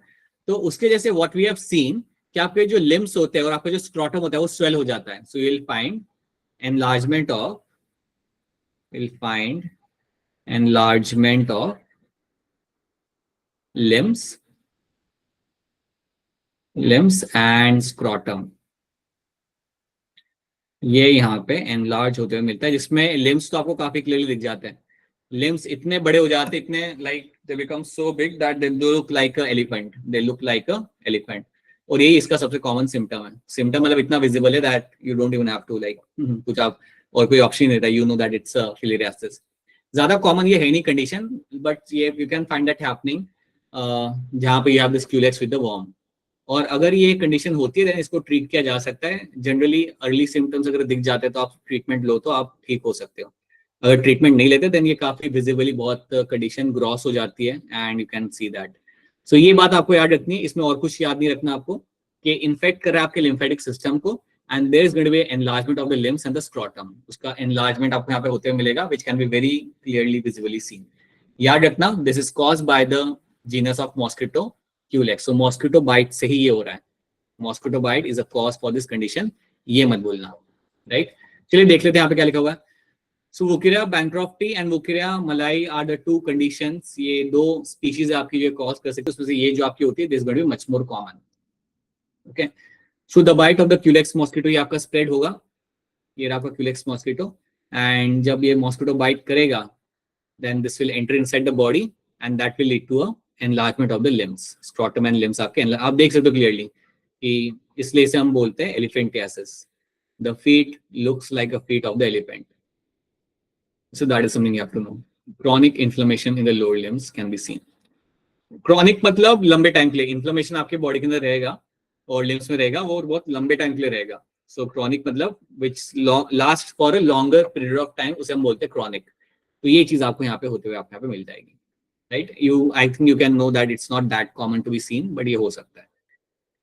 तो उसके जैसे व्हाट वी हैव सीन कि आपके जो लिम्स होते हैं और आपका जो स्क्रोटम होता है वो स्वेल हो जाता है। So you will find enlargement of, will find enlargement of limbs, limbs and scrotum, ये यहाँ पे एनलार्ज होते हुए मिलता है, जिसमें लिम्स तो आपको काफी क्लियरली दिख जाते हैं। लिम्स इतने बड़े हो जाते हैं, इतने like they become so big that they look like a elephant, they look like a elephant. और यही इसका सबसे कॉमन सिम्टम है। सिम्टम मतलब इतना विजिबल है that you don't even have to like कुछ आप और कोई ऑप्शन नहीं रहता, you know that it's filariasis. ज्यादा कॉमन ये है नहीं कंडीशन, बट ये you can find that happening जहाँ पे you have this Culex with the worm. और अगर ये कंडीशन होती है, इसको ट्रीट किया जा सकता है। जनरली अर्ली सिम्टम्स अगर दिख जाते हैं तो आप ट्रीटमेंट लो तो आप ठीक हो सकते हो। अगर ट्रीटमेंट नहीं लेते देन ये काफी विजिबली बहुत कंडीशन ग्रॉस हो जाती है, and you can see that. So ये बात आपको याद रखनी है, इसमें और कुछ याद नहीं रखना आपको, कि इन्फेक्ट कर रहा है आपके लिम्फेटिक सिस्टम को, and there is going to be enlargement of the limbs and the scrotum, उसका एनलार्जमेंट आपको यहाँ पे होते हुए मिलेगा, which can be very clearly visibly seen. याद रखना, this is caused by the genus of mosquito Culex. So mosquito bite से ही ये हो रहा है, mosquito bite is a cause for this condition, ये मत भूलना, राइट। चलिए देख लेते हैं यहाँ पे क्या लिखा हुआ है। सो वोकेरिया बैंक्रॉफ्टी एंड वोकेरिया मलाई आर द टू कंडीशंस, ये दो स्पीशीज है आपकी जो कॉज कर सकते हैं, उसमें से ये जो आपकी होती है this going to be much more common. Okay, so the bite of the Culex mosquito ये आपका स्प्रेड होगा, ये रहा आपका क्यूलेक्स मॉस्किटो, एंड जब ये मॉस्किटो बाइट करेगा then this will enter inside the body and that will lead to a enlargement of the limbs, scrotum and limbs आपके आप देख सकते हो क्लियरली कि इसलिए इसे हम बोलते हैं elephantiasis, the feet looks like a feet of the elephant. So that is something you have to know. Chronic inflammation in the lower limbs can be seen. Chronic मतलब लंबे टाइम के लिए इन्फ्लेमेशन आपके बॉडी के अंदर रहेगा और limbs में रहेगा, वो बहुत लंबे टाइम के लिए रहेगा। सो chronic मतलब which last for a longer period of time, उसे हम बोलते हैं chronic। तो ये चीज आपको यहाँ पे होते हुए आपको यहाँ पे मिल जाएगी, right. I think you can know that it's not that common to be seen, but ये हो सकता है।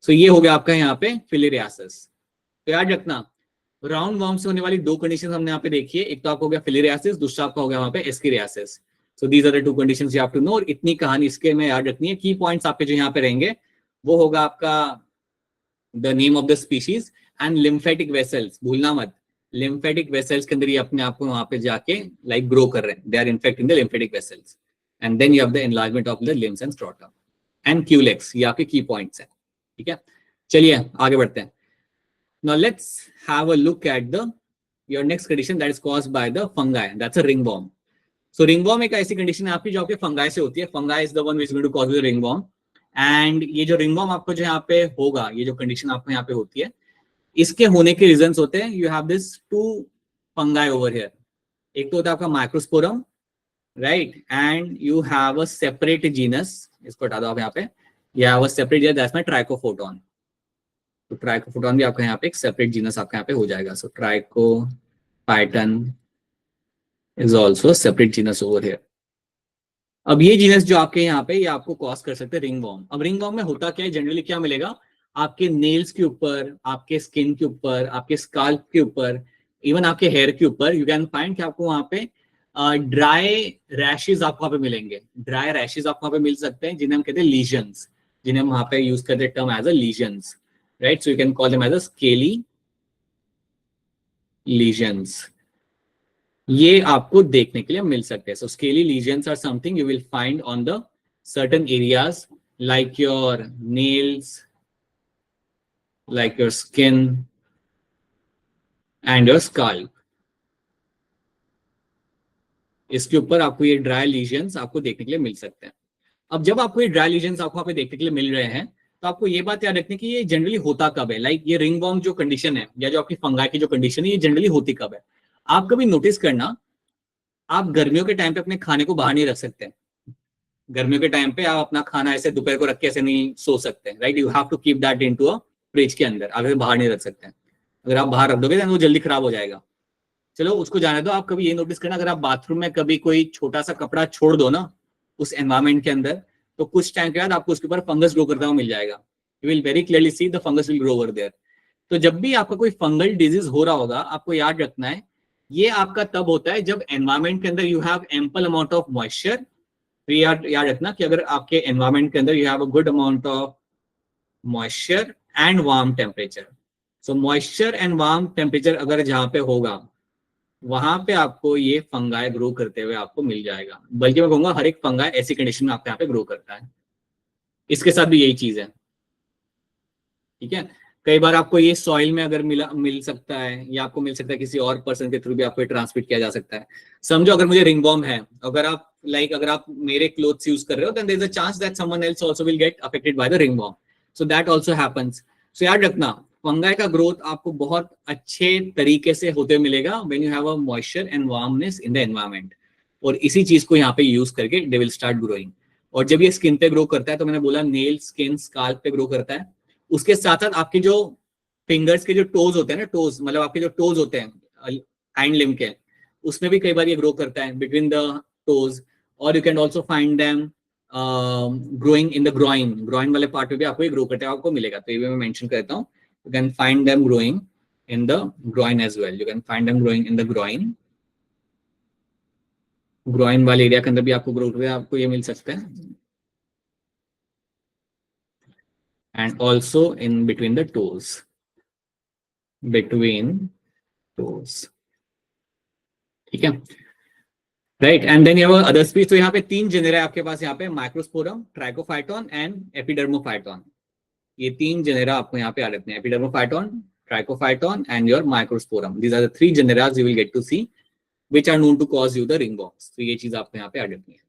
सो ये हो गया आपका यहाँ पे फिलिरियासिस। तो याद रखना, राउंड वर्म से होने वाली दो कंडीशन हमने यहाँ पे देखी है, एक तो आपका हो गया फिलिरियासिस, दूसरा आपका हो गया वहां पे ascariasis. So these are the two conditions you have to know, और इतनी कहानी इसके में याद रखनी है। की पॉइंट्स आपके जो यहाँ पे रहेंगे वो होगा आपका the name of the species and lymphatic vessels, भूलना मत, लिम्फेटिक वेसल्स के अंदर ये अपने आप को वहां पे जाके लाइक ग्रो कर रहे हैं, they are infect in the lymphatic vessels, and then you have the enlargement of the limbs and scrotum and Culex, ये आपके की पॉइंट्स हैं, ठीक है। चलिए आगे बढ़ते हैं। Now let's have a look at your next condition that is caused by the fungi. That's a ringworm. So ringworm एक ऐसी condition है आपकी जो आपके fungi से होती है। Fungi is the one which is going to cause the ringworm. And ये जो ringworm आपको जो यहाँ पे होगा, ये जो condition आपको यहाँ पे होती है, इसके होने के reasons होते हैं, you have this two fungi over here. एक तो होता है आपका microsporum, right? And you have a separate genus. इसको हटा दो आप यहाँ पे। You have a separate genus, that's my trichophoton. तो ट्राइकोफोटॉन भी आपका यहाँ पे एक सेपरेट जीनस आपका यहाँ पे हो जाएगा। So Trichophyton is also separate genus over here. अब ये जीनस जो आपके यहाँ पे ये आपको कॉज कर सकते हैं रिंगवॉर्म। अब रिंगवॉर्म में होता क्या है, जनरली क्या मिलेगा आपके नेल्स के ऊपर, आपके स्किन के ऊपर, आपके स्काल्प के ऊपर, इवन आपके हेयर के ऊपर, यू कैन फाइंड कि आपको वहां पे ड्राई रैशेज आपको वहां पे मिलेंगे। ड्राई रैशेज आपको वहां पे मिल सकते हैं जिन्हें हम कहते हैं लीजन्स, जिन्हें हम वहां पे यूज करते हैं term as a lesions, right? So you can call them as a scaly lesions. ये आपको देखने के लिए मिल सकते हैं। So scaly lesions are something you will find on the certain areas like your nails, like your skin and your scalp. इसके ऊपर आपको ये ड्राई लीजन्स आपको देखने के लिए मिल सकते हैं। अब जब आपको ये ड्राई लीजन्स आपको यहाँ पे देखने के लिए मिल रहे हैं, तो आपको ये बात याद रखनी कि ये जनरली होता कब है। लाइक ये रिंगवॉर्म जो कंडीशन है या जो आपकी फंगाई की जो कंडीशन है, ये जनरली होती कब है। आप कभी नोटिस करना, आप गर्मियों के टाइम पे अपने खाने को बाहर नहीं रख सकते। गर्मियों के टाइम पे आप अपना खाना ऐसे दोपहर को रख के ऐसे नहीं सो सकते, right. You have to keep that into a fridge के अंदर, आप बाहर नहीं रख सकते। अगर आप बाहर रख दोगे तो वो जल्दी खराब हो जाएगा। चलो उसको जाने दो। आप कभी ये नोटिस करना, अगर आप बाथरूम में कभी कोई छोटा सा कपड़ा छोड़ दो ना उस एनवायरमेंट के अंदर, तो कुछ टाइम के बाद आपको उसके ऊपर फंगस ग्रो करता हुआ मिल जाएगा। You will very clearly see the fungus will grow over there. तो जब भी आपका कोई फंगल डिजीज हो रहा होगा, आपको याद रखना है ये आपका तब होता है जब एनवायरमेंट के अंदर you have ample amount of moisture. तो याद रखना कि अगर आपके एनवायरमेंट के अंदर you have a good amount of moisture and warm temperature. So moisture and warm temperature अगर जहां पे होगा, वहां पे आपको ये फंगाई ग्रो करते हुए आपको मिल जाएगा। बल्कि मैं कहूंगा हर एक फंगाई ऐसी कंडीशन में आपके यहाँ पे ग्रो करता है। इसके साथ भी यही चीज है, ठीक है। कई बार आपको ये सॉइल में अगर मिल सकता है, या आपको मिल सकता है किसी और पर्सन के थ्रू भी आपको ट्रांसमिट किया जा सकता है। समझो अगर मुझे रिंगवॉर्म है, अगर आप अगर आप मेरे क्लोथ्स यूज कर रहे हो, then there is a chance that someone else also will get affected by the ringworm. So that also happens. So याद रखना, फंगाई का ग्रोथ आपको बहुत अच्छे तरीके से होते मिलेगा when you have a moisture and warmness in the environment. और इसी चीज को यहाँ पे यूज करके दे विल स्टार्ट ग्रोइंग। और जब ये स्किन पे ग्रो करता है, तो मैंने बोला नेल, स्किन, स्काल्प पे ग्रो करता है। उसके साथ साथ आपके जो फिंगर्स के जो टोज होते हैं ना, टोज मतलब आपके जो टोज होते हैं हैंड लिम्ब के, उसमें भी कई बार ये ग्रो करता है बिटवीन द टोज। और you can also find them growing in the groin, groin वाले पार्ट में भी आपको ये ग्रो करते हुए आपको मिलेगा, तो ये भी मैं मेंशन करता हूँ. You can find them growing in the groin as well, you can find them growing in the groin, groin वाले एरिया के अंदर भी आपको ग्रो करते आपको ये मिल सकते हैं. And also in between the toes, between toes. ठीक है, right. And then you have other speech. तो यहाँ पे 3 जेनेरा है आपके पास, यहाँ पे माइक्रोस्पोरम, ट्राइकोफाइटोन एंड एपिडर्मोफाइटोन. ये 3 जेनेरा आपको यहाँ पे आ रखते हैं, Epidermophyton, Trichophyton and your Microsporum. These are the 3 genera you will get to see which are known to cause you the ringworms. तो ये चीज आपको यहाँ पे आ रखती है.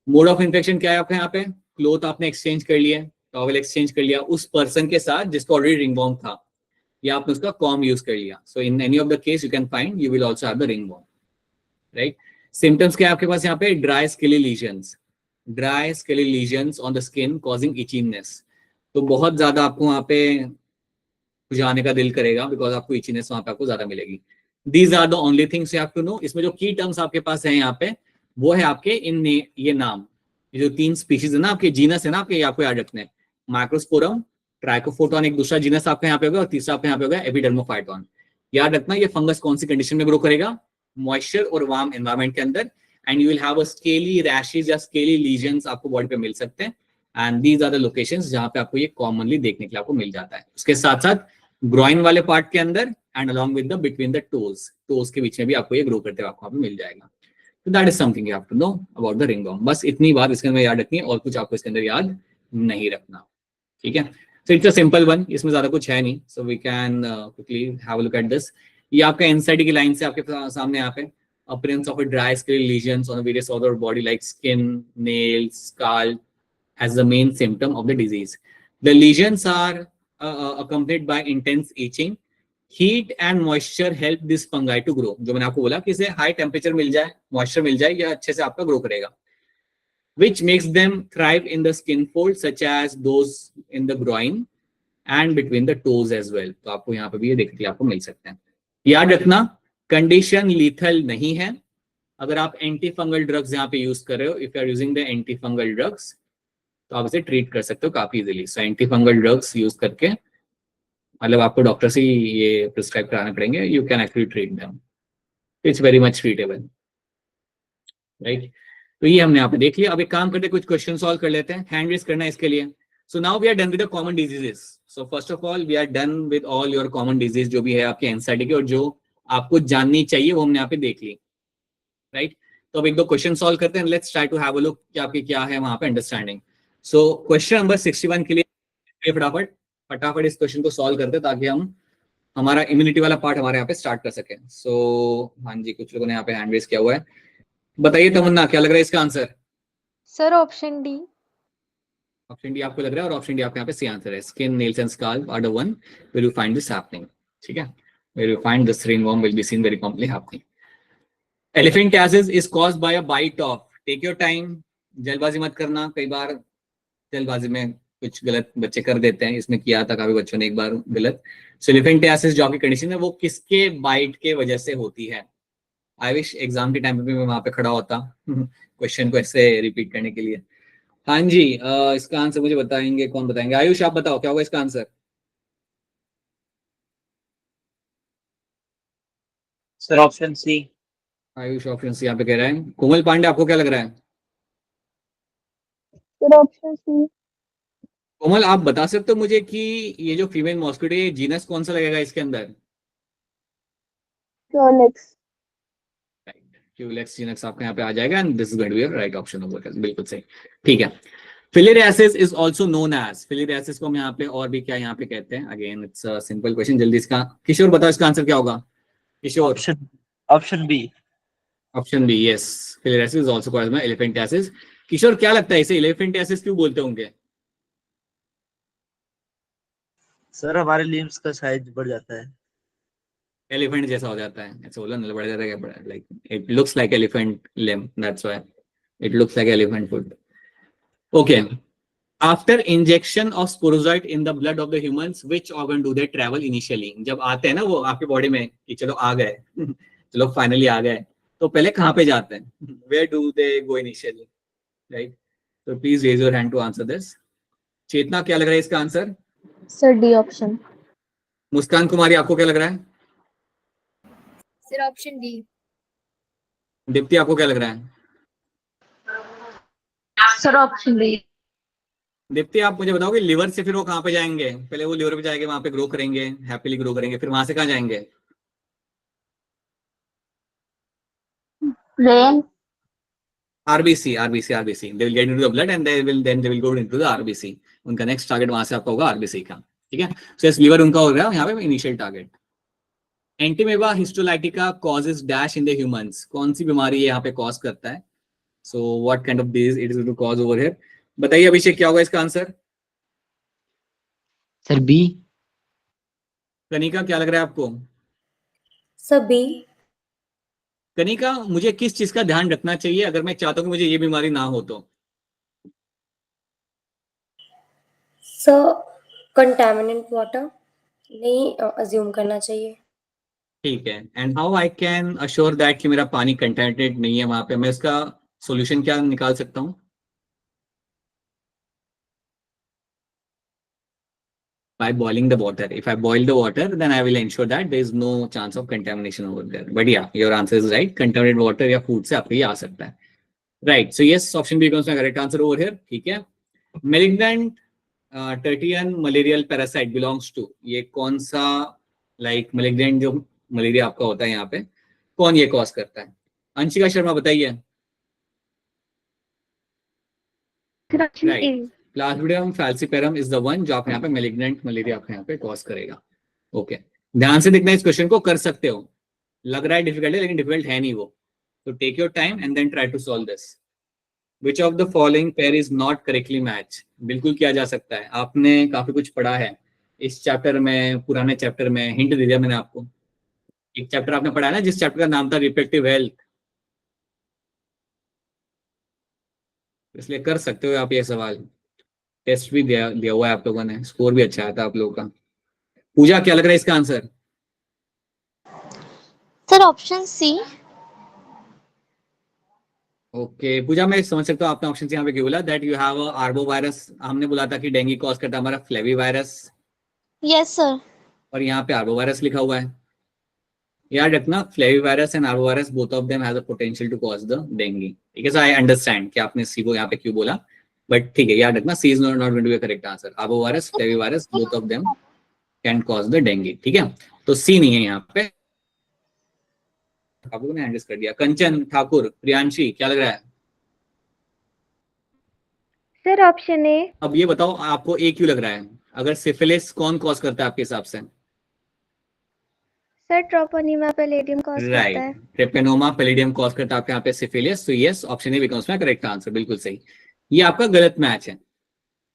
मोड ऑफ इन्फेक्शन क्या है आपका यहाँ पे? क्लोथ आपने एक्सचेंज कर लिया, टॉवल एक्सचेंज कर लिया उस पर्सन के साथ जिसको ऑलरेडी रिंगवॉर्म था, या आपने उसका कॉम यूज कर लिया. So in any of the case you can find you will also have the ringworm, right. Symptoms क्या है आपके पास यहाँ पे? Dry scaly lesions, dry scaly lesions on the skin causing itchiness. तो बहुत ज्यादा आपको वहाँ पे जाने का दिल करेगा बिकॉज आपको इचीनेस वहाँ पे आपको ज्यादा मिलेगी. These are the only things you have to know. इसमें जो की टर्म्स आपके पास है यहाँ पे वो है आपके इन ये नाम, ये जो 3 स्पीशीज है ना आपके, जीनस है ना आपके, आपको याद रखना है. माइक्रोस्पोरम, ट्राइकोफोटोन एक दूसरा जीनस आपका यहाँ पे होगा, और तीसरा आपका यहाँ पे होगा एपिडर्मोफाइटोन. याद रखना ये फंगस कौन सी कंडीशन में ग्रो करेगा? मॉइस्चर और वार्म एनवायरमेंट के अंदर. And you will have a scaly rashes या स्केली लीजन्स आपको बॉडी पे मिल सकते हैं. And these are the locations जहां पे आपको ये कॉमनली देखने के लिए आपको मिल जाता है. उसके साथ साथ ग्रोइन वाले पार्ट के अंदर and along with the between the toes, toes के बीच में भी आपको ये ग्रो करते हुए आपको मिल जाएगा. तो that is something you have to know about the ringworm. बस इतनी बात इसके अंदर याद रखनी है और कुछ आपको इसके अंदर याद नहीं रखना. ठीक है, so it's a simple one, इसमें ज्यादा कुछ है नहीं. So we can quickly have a look at this. ये आपका एनसाइड की लाइन से आपके सामने यहाँ पे appearance of a dry skin lesions on various other body like skin, nails, scalp as the main symptom of the disease. The lesions are accompanied by intense itching. Heat and moisture help this fungi to grow. जो मैंने आपको बोला कि इसे high temperature मिल जाए, moisture मिल जाए, या अच्छे से आपका ग्रो करेगा. Which makes them thrive in the skin folds such as those in the groin and between the toes as well. तो आपको यहाँ पे भी ये देखने के लिए आपको मिल सकते हैं. याद रखना कंडीशन लीथल नहीं है. अगर आप एंटी फंगल ड्रग्स यहाँ पे यूज कर रहे हो, if you are using the anti fungal drugs, तो आप इसे ट्रीट कर सकते हो काफी easily. So anti fungal drugs use करके, मतलब आपको डॉक्टर से ये प्रिस्क्राइब कराने पड़ेंगे, you can actually treat them. It's very much treatable, right. तो ये हमने यहाँ पे देख लिया. अब एक काम करते, कुछ क्वेश्चन सॉल्व कर लेते हैं. हैंड रेज करना है इसके लिए. So now we are done with the common diseases. So first of all we are done with all your common disease जो भी है आपके एंजाइटी के, और जो आपको जाननी चाहिए वो हमने यहाँ पे देख ली, राइट. तो अब एक दो क्वेश्चन सॉल्व करते हैं. Let's try to have a look कि आपकी क्या है वहां पे अंडरस्टैंडिंग. सो क्वेश्चन नंबर 61 के लिए फटाफट फटाफट इस क्वेश्चन को सॉल्व करते हैं ताकि हम हमारा इम्यूनिटी वाला पार्ट हमारे यहाँ पे स्टार्ट कर सके. सो हाँ जी, कुछ लोगों ने यहाँ पे हैंड रेज किया हुआ है. बताइए तमन्ना, क्या लग रहा है इसका answer? Sir option D. Option D आपको लग रहा है, और ऑप्शन डी आपके यहाँ पे सी आंसर है. Skin, nails and scalp are the one where you find this happening. ठीक है, where you find this ringworm will be seen very commonly happening. Elephantiasis is caused by a bite of. Take your time, जल्दबाजी मत करना. कई बार जल्दबाजी में कुछ गलत बच्चे कर देते हैं, इसमें किया था काफी बच्चों ने एक बार गलत. सो एलिफेंटियासिस जो आपकी कंडीशन है वो किसके बाइट के वजह से होती है? आई विश एग्जाम के टाइम पे भी मैं वहां पे खड़ा होता क्वेश्चन को ऐसे रिपीट करने के लिए. हाँ जी, इसका आंसर मुझे बताएंगे, कौन बताएंगे? आयुष आप बताओ क्या होगा इसका answer? Sir option C. Ayush option C यहाँ पे कह रहा है. कोमल पांडे आपको क्या लग रहा है? सर ऑप्शन सी. कोमल आप बता सकते हो मुझे कि ये जो फीमेल मॉस्किटो है जीनस कौन सा लगेगा इसके अंदर? क्यूलेक्स. क्यूलेक्स जीनस आपका यहाँ पे आ जाएगा, and this is going to be your right option होगा. बिल्कुल सही, ठीक है. Filariasis is also known as. Filariasis को हम यहाँ पे और भी क्या यहाँ पे कहते हैं? Again it's a simple question. जल्दी इसका किशोर बताओ इसका आंसर क्या होगा? Kishore. Option B. Option B, yes. Filariasis is also called by elephantiasis. Kishore क्या लगता है इसे एलिफेंटियासिस क्यों बोलते होंगे? सर हमारे लिम्स का साइज बढ़ जाता है. एलिफेंट जैसा हो जाता है, ऐसा बोला ना, बढ़ जाता है क्या? बड़ा, like it looks like elephant limb, that's why it looks like elephant foot. Okay. After injection of sporozoite in the blood of the humans which organ do they travel initially? जब आते हैं ना वो आपके बॉडी में कि चलो आ गए चलो फाइनली आ गए, तो पहले कहाँ पे जाते हैं? Where do they go initially, right? तो please raise your hand to answer this. Chetna, क्या लग रहा है इसका answer? Sir D option. Muskan Kumari, आपको क्या लग रहा है? Sir option D. दीप्ति, आपको क्या लग रहा है? Sir option D. दीप्ति, आप मुझे बताओगे लिवर से फिर वो कहाँ पे जाएंगे? पहले वो लिवर पे जाएंगे, वहां पे ग्रो करेंगे, हैप्पीली ग्रो करेंगे, फिर वहां से कहाँ जाएंगे? Brain. RBC, RBC, RBC, they will get into the blood and they will go into the RBC. उनका नेक्स्ट टारगेट वहां से आपका होगा आरबीसी का। ठीक है, सो इस लिवर उनका हो गया यहाँ पे initial target. Entamoeba histolytica causes dash in the humans, कौन सी बीमारी ये यहाँ पे कॉज करता है? So what kind of disease it is to cause over here? बताइए अभिषेक, क्या होगा इसका आंसर? Sir B. कनिका, क्या लग रहा है आपको? Sir B. कनिका, मुझे किस चीज का ध्यान रखना चाहिए अगर मैं चाहता हूँ कि मुझे ये बीमारी ना हो तो? सर कंटामिनेंट वाटर नहीं अज्यूम करना चाहिए। ठीक है, and how I can assure that कि मेरा पानी कंटेमिनेटेड नहीं है वहां पे? मैं इसका सॉल्यूशन क्या निकाल सकता हूँ? By boiling the water. If I boil the water, then I will ensure that there is no chance of contamination over there. But yeah, your answer is right. Contaminated water या food से आपको ये आ सकता है. Right. So yes, option B becomes my correct answer over here. ठीक है. Malignant tertian malarial parasite belongs to, ये कौन सा like malignant जो मलेरिया आपका होता है यहाँ पे, कौन ये कॉज करता है? अंशिका शर्मा, बताइए। Right, Plasmodium falciparum is the one जो आप यहाँ पे मेलिग्नेंट मलेरिया आपके यहाँ पे कॉज करेगा। ओके, ध्यान से देखना, इस क्वेश्चन को कर सकते हो। लग रहा है डिफिकल्ट है, लेकिन डिफिकल्ट है नहीं वो। तो take your time and then try to solve this. Which of the following pair is not correctly match? बिल्कुल किया जा सकता है, आपने काफी कुछ पढ़ा है इस चैप्टर में, पुराने चैप्टर में। हिंट दे दिया मैंने आपको। एक चैप्टर आपने पढ़ा है ना जिस चैप्टर का नाम था रिप्रोडक्टिव हेल्थ, इसलिए कर सकते हो आप ये सवाल। टेस्ट भी दिया हुआ है आप लोगों ने, स्कोर भी अच्छा आया था आप लोगों का। पूजा, क्या लग रहा है इसका answer? Sir option C. Okay Pooja, मैं समझ सकता हूँ आपने ऑप्शन यहाँ पे क्यों बोला, that you have arbo virus. हमने बोला था कि डेंगू कॉज करता है हमारा फ्लेवी वायरस, यस सर। और यहाँ पे आर्बो वायरस लिखा हुआ है। याद रखना, flavivirus and arbovirus both of them has a potential to cause the dengue. ठीक है, सो आई अंडरस्टैंड कि आपने सी को यहाँ पे क्यों बोला, बट ठीक है, याद रखना C is not going to be correct answer. Arbovirus, flavivirus, both of them can cause the dengue. ठीक है, तो सी नहीं है यहाँ पे। आप लोगों ने एंडर्स कर दिया। कंचन ठाकुर, प्रियांशी, क्या लग रहा है? सर ऑप्शन ए। अब ये बताओ आपको ए क्यों लग रहा है? अगर सिफिलिस कौन कॉज करता है आपके हिसाब से? सर ट्रोपोनिमा पैलेडियम कॉज करता राइट, है। ट्रिपेनोमा पैलिडियम कॉज करता है आपके यहाँ पे सिफिलिस। तो yes, option A becomes my correct answer, बिल्कुल सही। ये आपका गलत मैच है।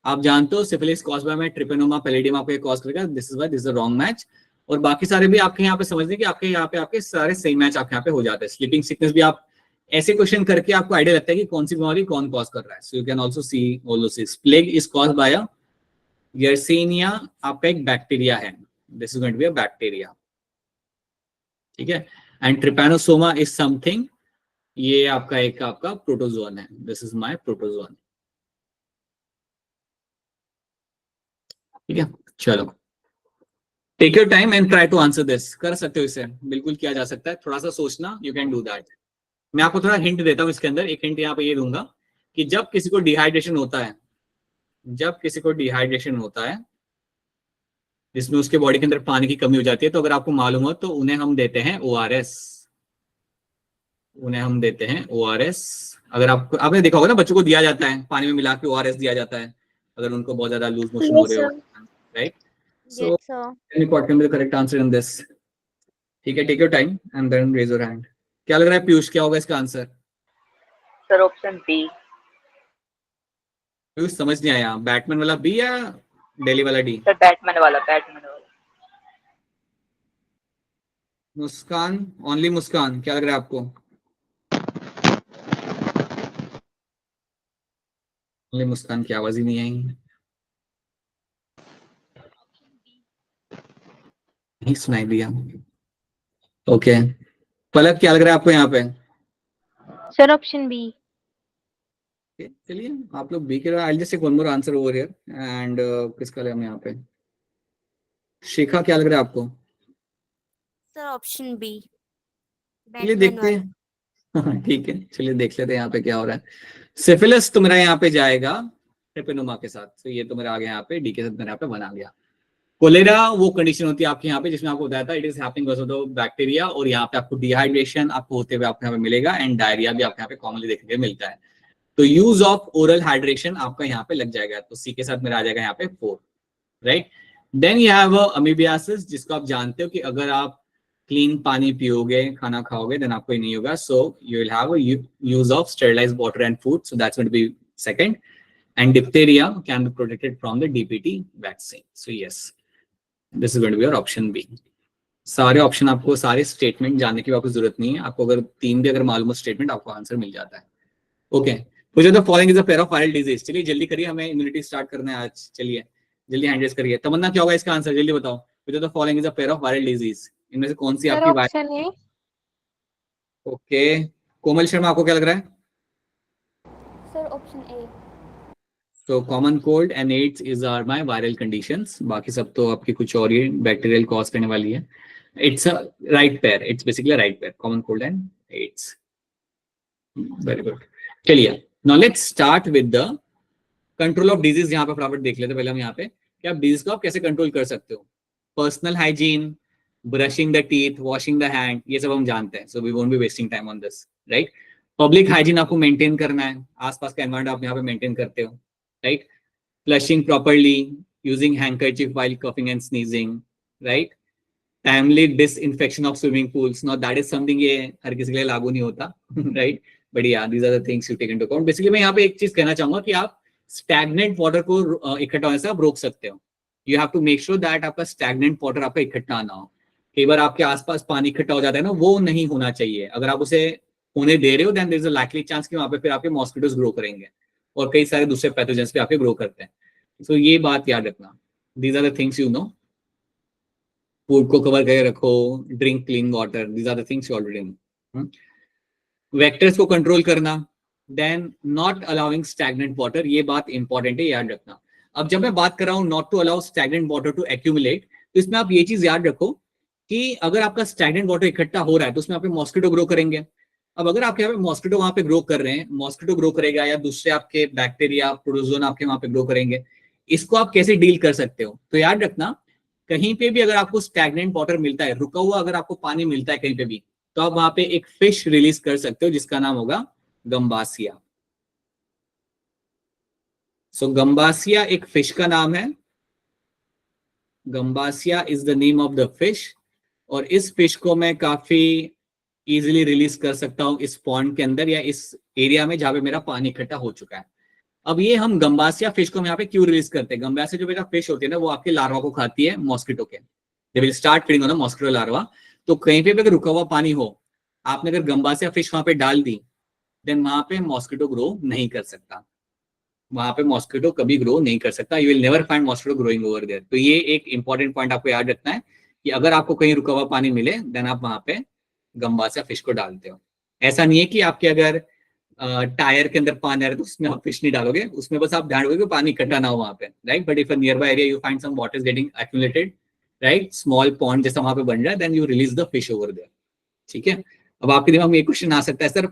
आप जानते हो सिफिलिस कॉज बाय ट्रिपेनोमा पैलिडियम आपको कॉज करेगा, this is why this is the wrong match. और बाकी सारे भी आपके यहाँ पे समझने कि आपके यहाँ पे आपके सारे सही मैच आपके यहाँ पे हो जाते हैं। स्लीपिंग सिकनेस भी आप ऐसे क्वेश्चन करके आपको आइडिया लगता है कि कौन सी बीमारी कौन कॉज कर रहा है। So you can also see all those things. Plague is caused by Yersinia, आपका एक बैक्टीरिया है, this is going to be a bacteria. ठीक है, एंड ट्रिपैनोसोमा इज समथिंग, ये आपका एक आपका प्रोटोजोन है, दिस इज माय प्रोटोजोन। ठीक है, चलो take your time and try to answer this. कर सकते हो इसे, बिल्कुल किया जा सकता है, थोड़ा सा सोचना, यू कैन डू दैट। मैं आपको थोड़ा हिंट देता हूँ इसके अंदर। एक हिंट यहाँ पे ये दूंगा कि जब किसी को डिहाइड्रेशन होता है, जब किसी को डिहाइड्रेशन होता है जिसमें उसके बॉडी के अंदर पानी की कमी हो जाती है, तो अगर आपको मालूम हो तो उन्हें हम देते हैं ओआरएस, उन्हें हम देते हैं ओआरएस। अगर आपने देखा होगा ना, बच्चों को दिया जाता है पानी में मिला के ओआरएस दिया जाता है अगर उनको बहुत ज्यादा लूज मोशन हो रहे हो, right? So the correct answer in this. ठीक है, take your time and then raise your hand. क्या लग रहा है पीयूष, क्या होगा इसका answer? Sir option B. Piyush समझ नहीं आया, बैटमैन वाला बी या दिल्ली वाला डी? सर बैटमैन वाला, बैटमैन वाला। मुस्कान, ओनली मुस्कान, क्या लग रहा है आपको? ओनली मुस्कान की आवाज ही नहीं आई, नहीं सुनाई दिया। ओके पलक, क्या लग रहा है आपको यहाँ पे? Sir option B. Okay, चलिए आप लोग बी के, I just take one more answer over here and किसका ले हम यहाँ पे, शिखा क्या लग रहा है आपको? सर ऑप्शन बी, चलिए बैटमैन देखते वाला। हैं। ठीक है, चलिए देख लेते हैं यहाँ पे क्या हो रहा है। सिफिलिस तो मेरा यहाँ पे जाएगा ट्रिपेनोमा के साथ, तो ये तो मेरा आ गया यहाँ पे, डी के साथ मेरा यहाँ पे बना गया। कोलेरा वो कंडीशन होती है आपके यहाँ पे जिसमें आपको बताया था it is happening because of the bacteria, और यहाँ पे आपको डिहाइड्रेशन आपको होते हुए आपको यहाँ पे मिलेगा, एंड डायरिया भी आपको यहाँ पे कॉमनली देखने को मिलता है। तो यूज ऑफ ओरल हाइड्रेशन आपका यहाँ पे लग जाएगा, तो सी के साथ मेरा आ जाएगा यहाँ पे 4, right. Then you have amoebiasis, जिसको आप जानते हो कि अगर आप क्लीन पानी पियोगे, खाना खाओगे, देन आपको ये नहीं होगा, so you will have use of sterilized water and food, so that's going to be second. And diphtheria can be protected from the DPT vaccine, so yes this is going to be your option B. सारे option आपको, सारे statement जानने की आपको जरूरत नहीं है, आपको अगर 3 भी अगर मालूम हो स्टेटमेंट, आपको आंसर मिल जाता है। Okay, which of the following is a pair of viral disease? चलिए जल्दी करिए, हमें इम्यूनिटी स्टार्ट करना है आज, चलिए जल्दी हैंड रेज करिए। तमन्ना क्या होगा इसका आंसर, जल्दी बताओ। which of the following is a pair of viral disease? इनमें से कौन सी सर आपकी option A. Okay, Komal Sharma आपको क्या लग रहा है? Sir option A. तो common cold and AIDS is are my viral conditions, बाकी सब तो आपकी कुछ और ही बैक्टीरियल कॉज करने वाली है। It's a right pair, it's basically right pair, common cold and AIDS. Very good, चलिए now let's start with the control of disease. यहाँ पे फटाफट देख लेते हैं पहले हम यहाँ पे कि आप डिजीज को आप कैसे कंट्रोल कर सकते हो। Personal hygiene, brushing the teeth, washing the hand, ये सब हम जानते हैं, so we won't be wasting time on this, right. Public hygiene आपको मेंटेन करना है, आसपास का एनवायरनमेंट आप यहाँ पे मेंटेन करते हो, right. Flushing properly, using handkerchief while coughing and sneezing, right. Timely disinfection of swimming pools, now that is something ये हर किसी के लिए लागू नहीं होता, राइट, बट या these are the things you take into account. Basically मैं यहाँ पे एक चीज कहना चाहूंगा कि आप स्टैग्नेंट वाटर को इकट्ठा होने से आप रोक सकते हो। You have to make sure that आपका स्टैग्नेंट वाटर आपका इकट्ठा ना हो। कई बार आपके आसपास पानी इकट्ठा हो जाता है ना, वो नहीं होना चाहिए। अगर आप उसे होने दे रहे हो then there is a likely chance कि वहां पे फिर आपके मॉस्किटोज ग्रो करेंगे और कई सारे दूसरे पैथोजेंस भी आपके ग्रो करते हैं। सो ये बात याद रखना, these are the things you know. Food को कवर करके रखो, drink clean water, these are the things you already know. Vectors को कंट्रोल करना, then not allowing stagnant water, ये बात इंपॉर्टेंट है, याद रखना। अब जब मैं बात कर रहा हूँ not to allow stagnant water to accumulate, तो इसमें आप ये चीज याद रखो कि अगर आपका स्टैग्नेंट वाटर इकट्ठा हो रहा है तो उसमें आपके मॉस्किटो ग्रो करेंगे। अब अगर आपके यहाँ पे मॉस्किटो वहां पे ग्रो कर रहे हैं, मॉस्किटो ग्रो करेगा या दूसरे आपके बैक्टीरिया प्रोटोजोन आपके वहां पे ग्रो करेंगे, इसको आप कैसे डील कर सकते हो? तो याद रखना, कहीं पे भी अगर आपको स्टैग्नेंट वाटर मिलता है, रुका हुआ अगर आपको पानी मिलता है कहीं पे भी, तो आप वहां पे एक फिश रिलीज कर सकते हो जिसका नाम होगा गम्बासिया। सो गम्बासिया एक फिश का नाम है, Gambusia is the name of the fish, और इस फिश को मैं काफी इजीली रिलीज कर सकता हूं इस पॉन्ड के अंदर या इस एरिया में जहां पे मेरा पानी इकट्ठा हो चुका है। अब ये हम गम्बासिया फिश को हम यहाँ पे क्यों रिलीज करते हैं? गम्बासिया जो बेटा फिश होती है ना, वो आपके लार्वा को खाती है मॉस्किटो के, दे will start feeding on the mosquito larva. तो कहीं पे भी अगर रुका हुआ पानी हो, आपने अगर गम्बासिया फिश वहां पे डाल दी, देन वहां पे मॉस्किटो ग्रो नहीं कर सकता, वहां पे मॉस्किटो कभी ग्रो नहीं कर सकता। You will never find mosquito growing over there. तो ये एक इंपॉर्टेंट पॉइंट आपको याद रखना है कि अगर आपको कहीं रुका हुआ पानी मिले, देन आप वहां पे गम्बासिया फिश को डालते हो। ऐसा नहीं है कि आपके अगर टायर के अंदर पानी आ रहा है तो उसमें आप फिश नहीं डालोगे, उसमें बस आप ध्यान रखोगे कि पानी इकट्ठा ना हो वहां पे, right. But if nearby area you find some water is getting accumulated, right, small pond जैसा वहां पे बन रहा है, then you release the fish over there, ठीक है। अब आपके दिमाग में एक क्वेश्चन आ सकता है, सर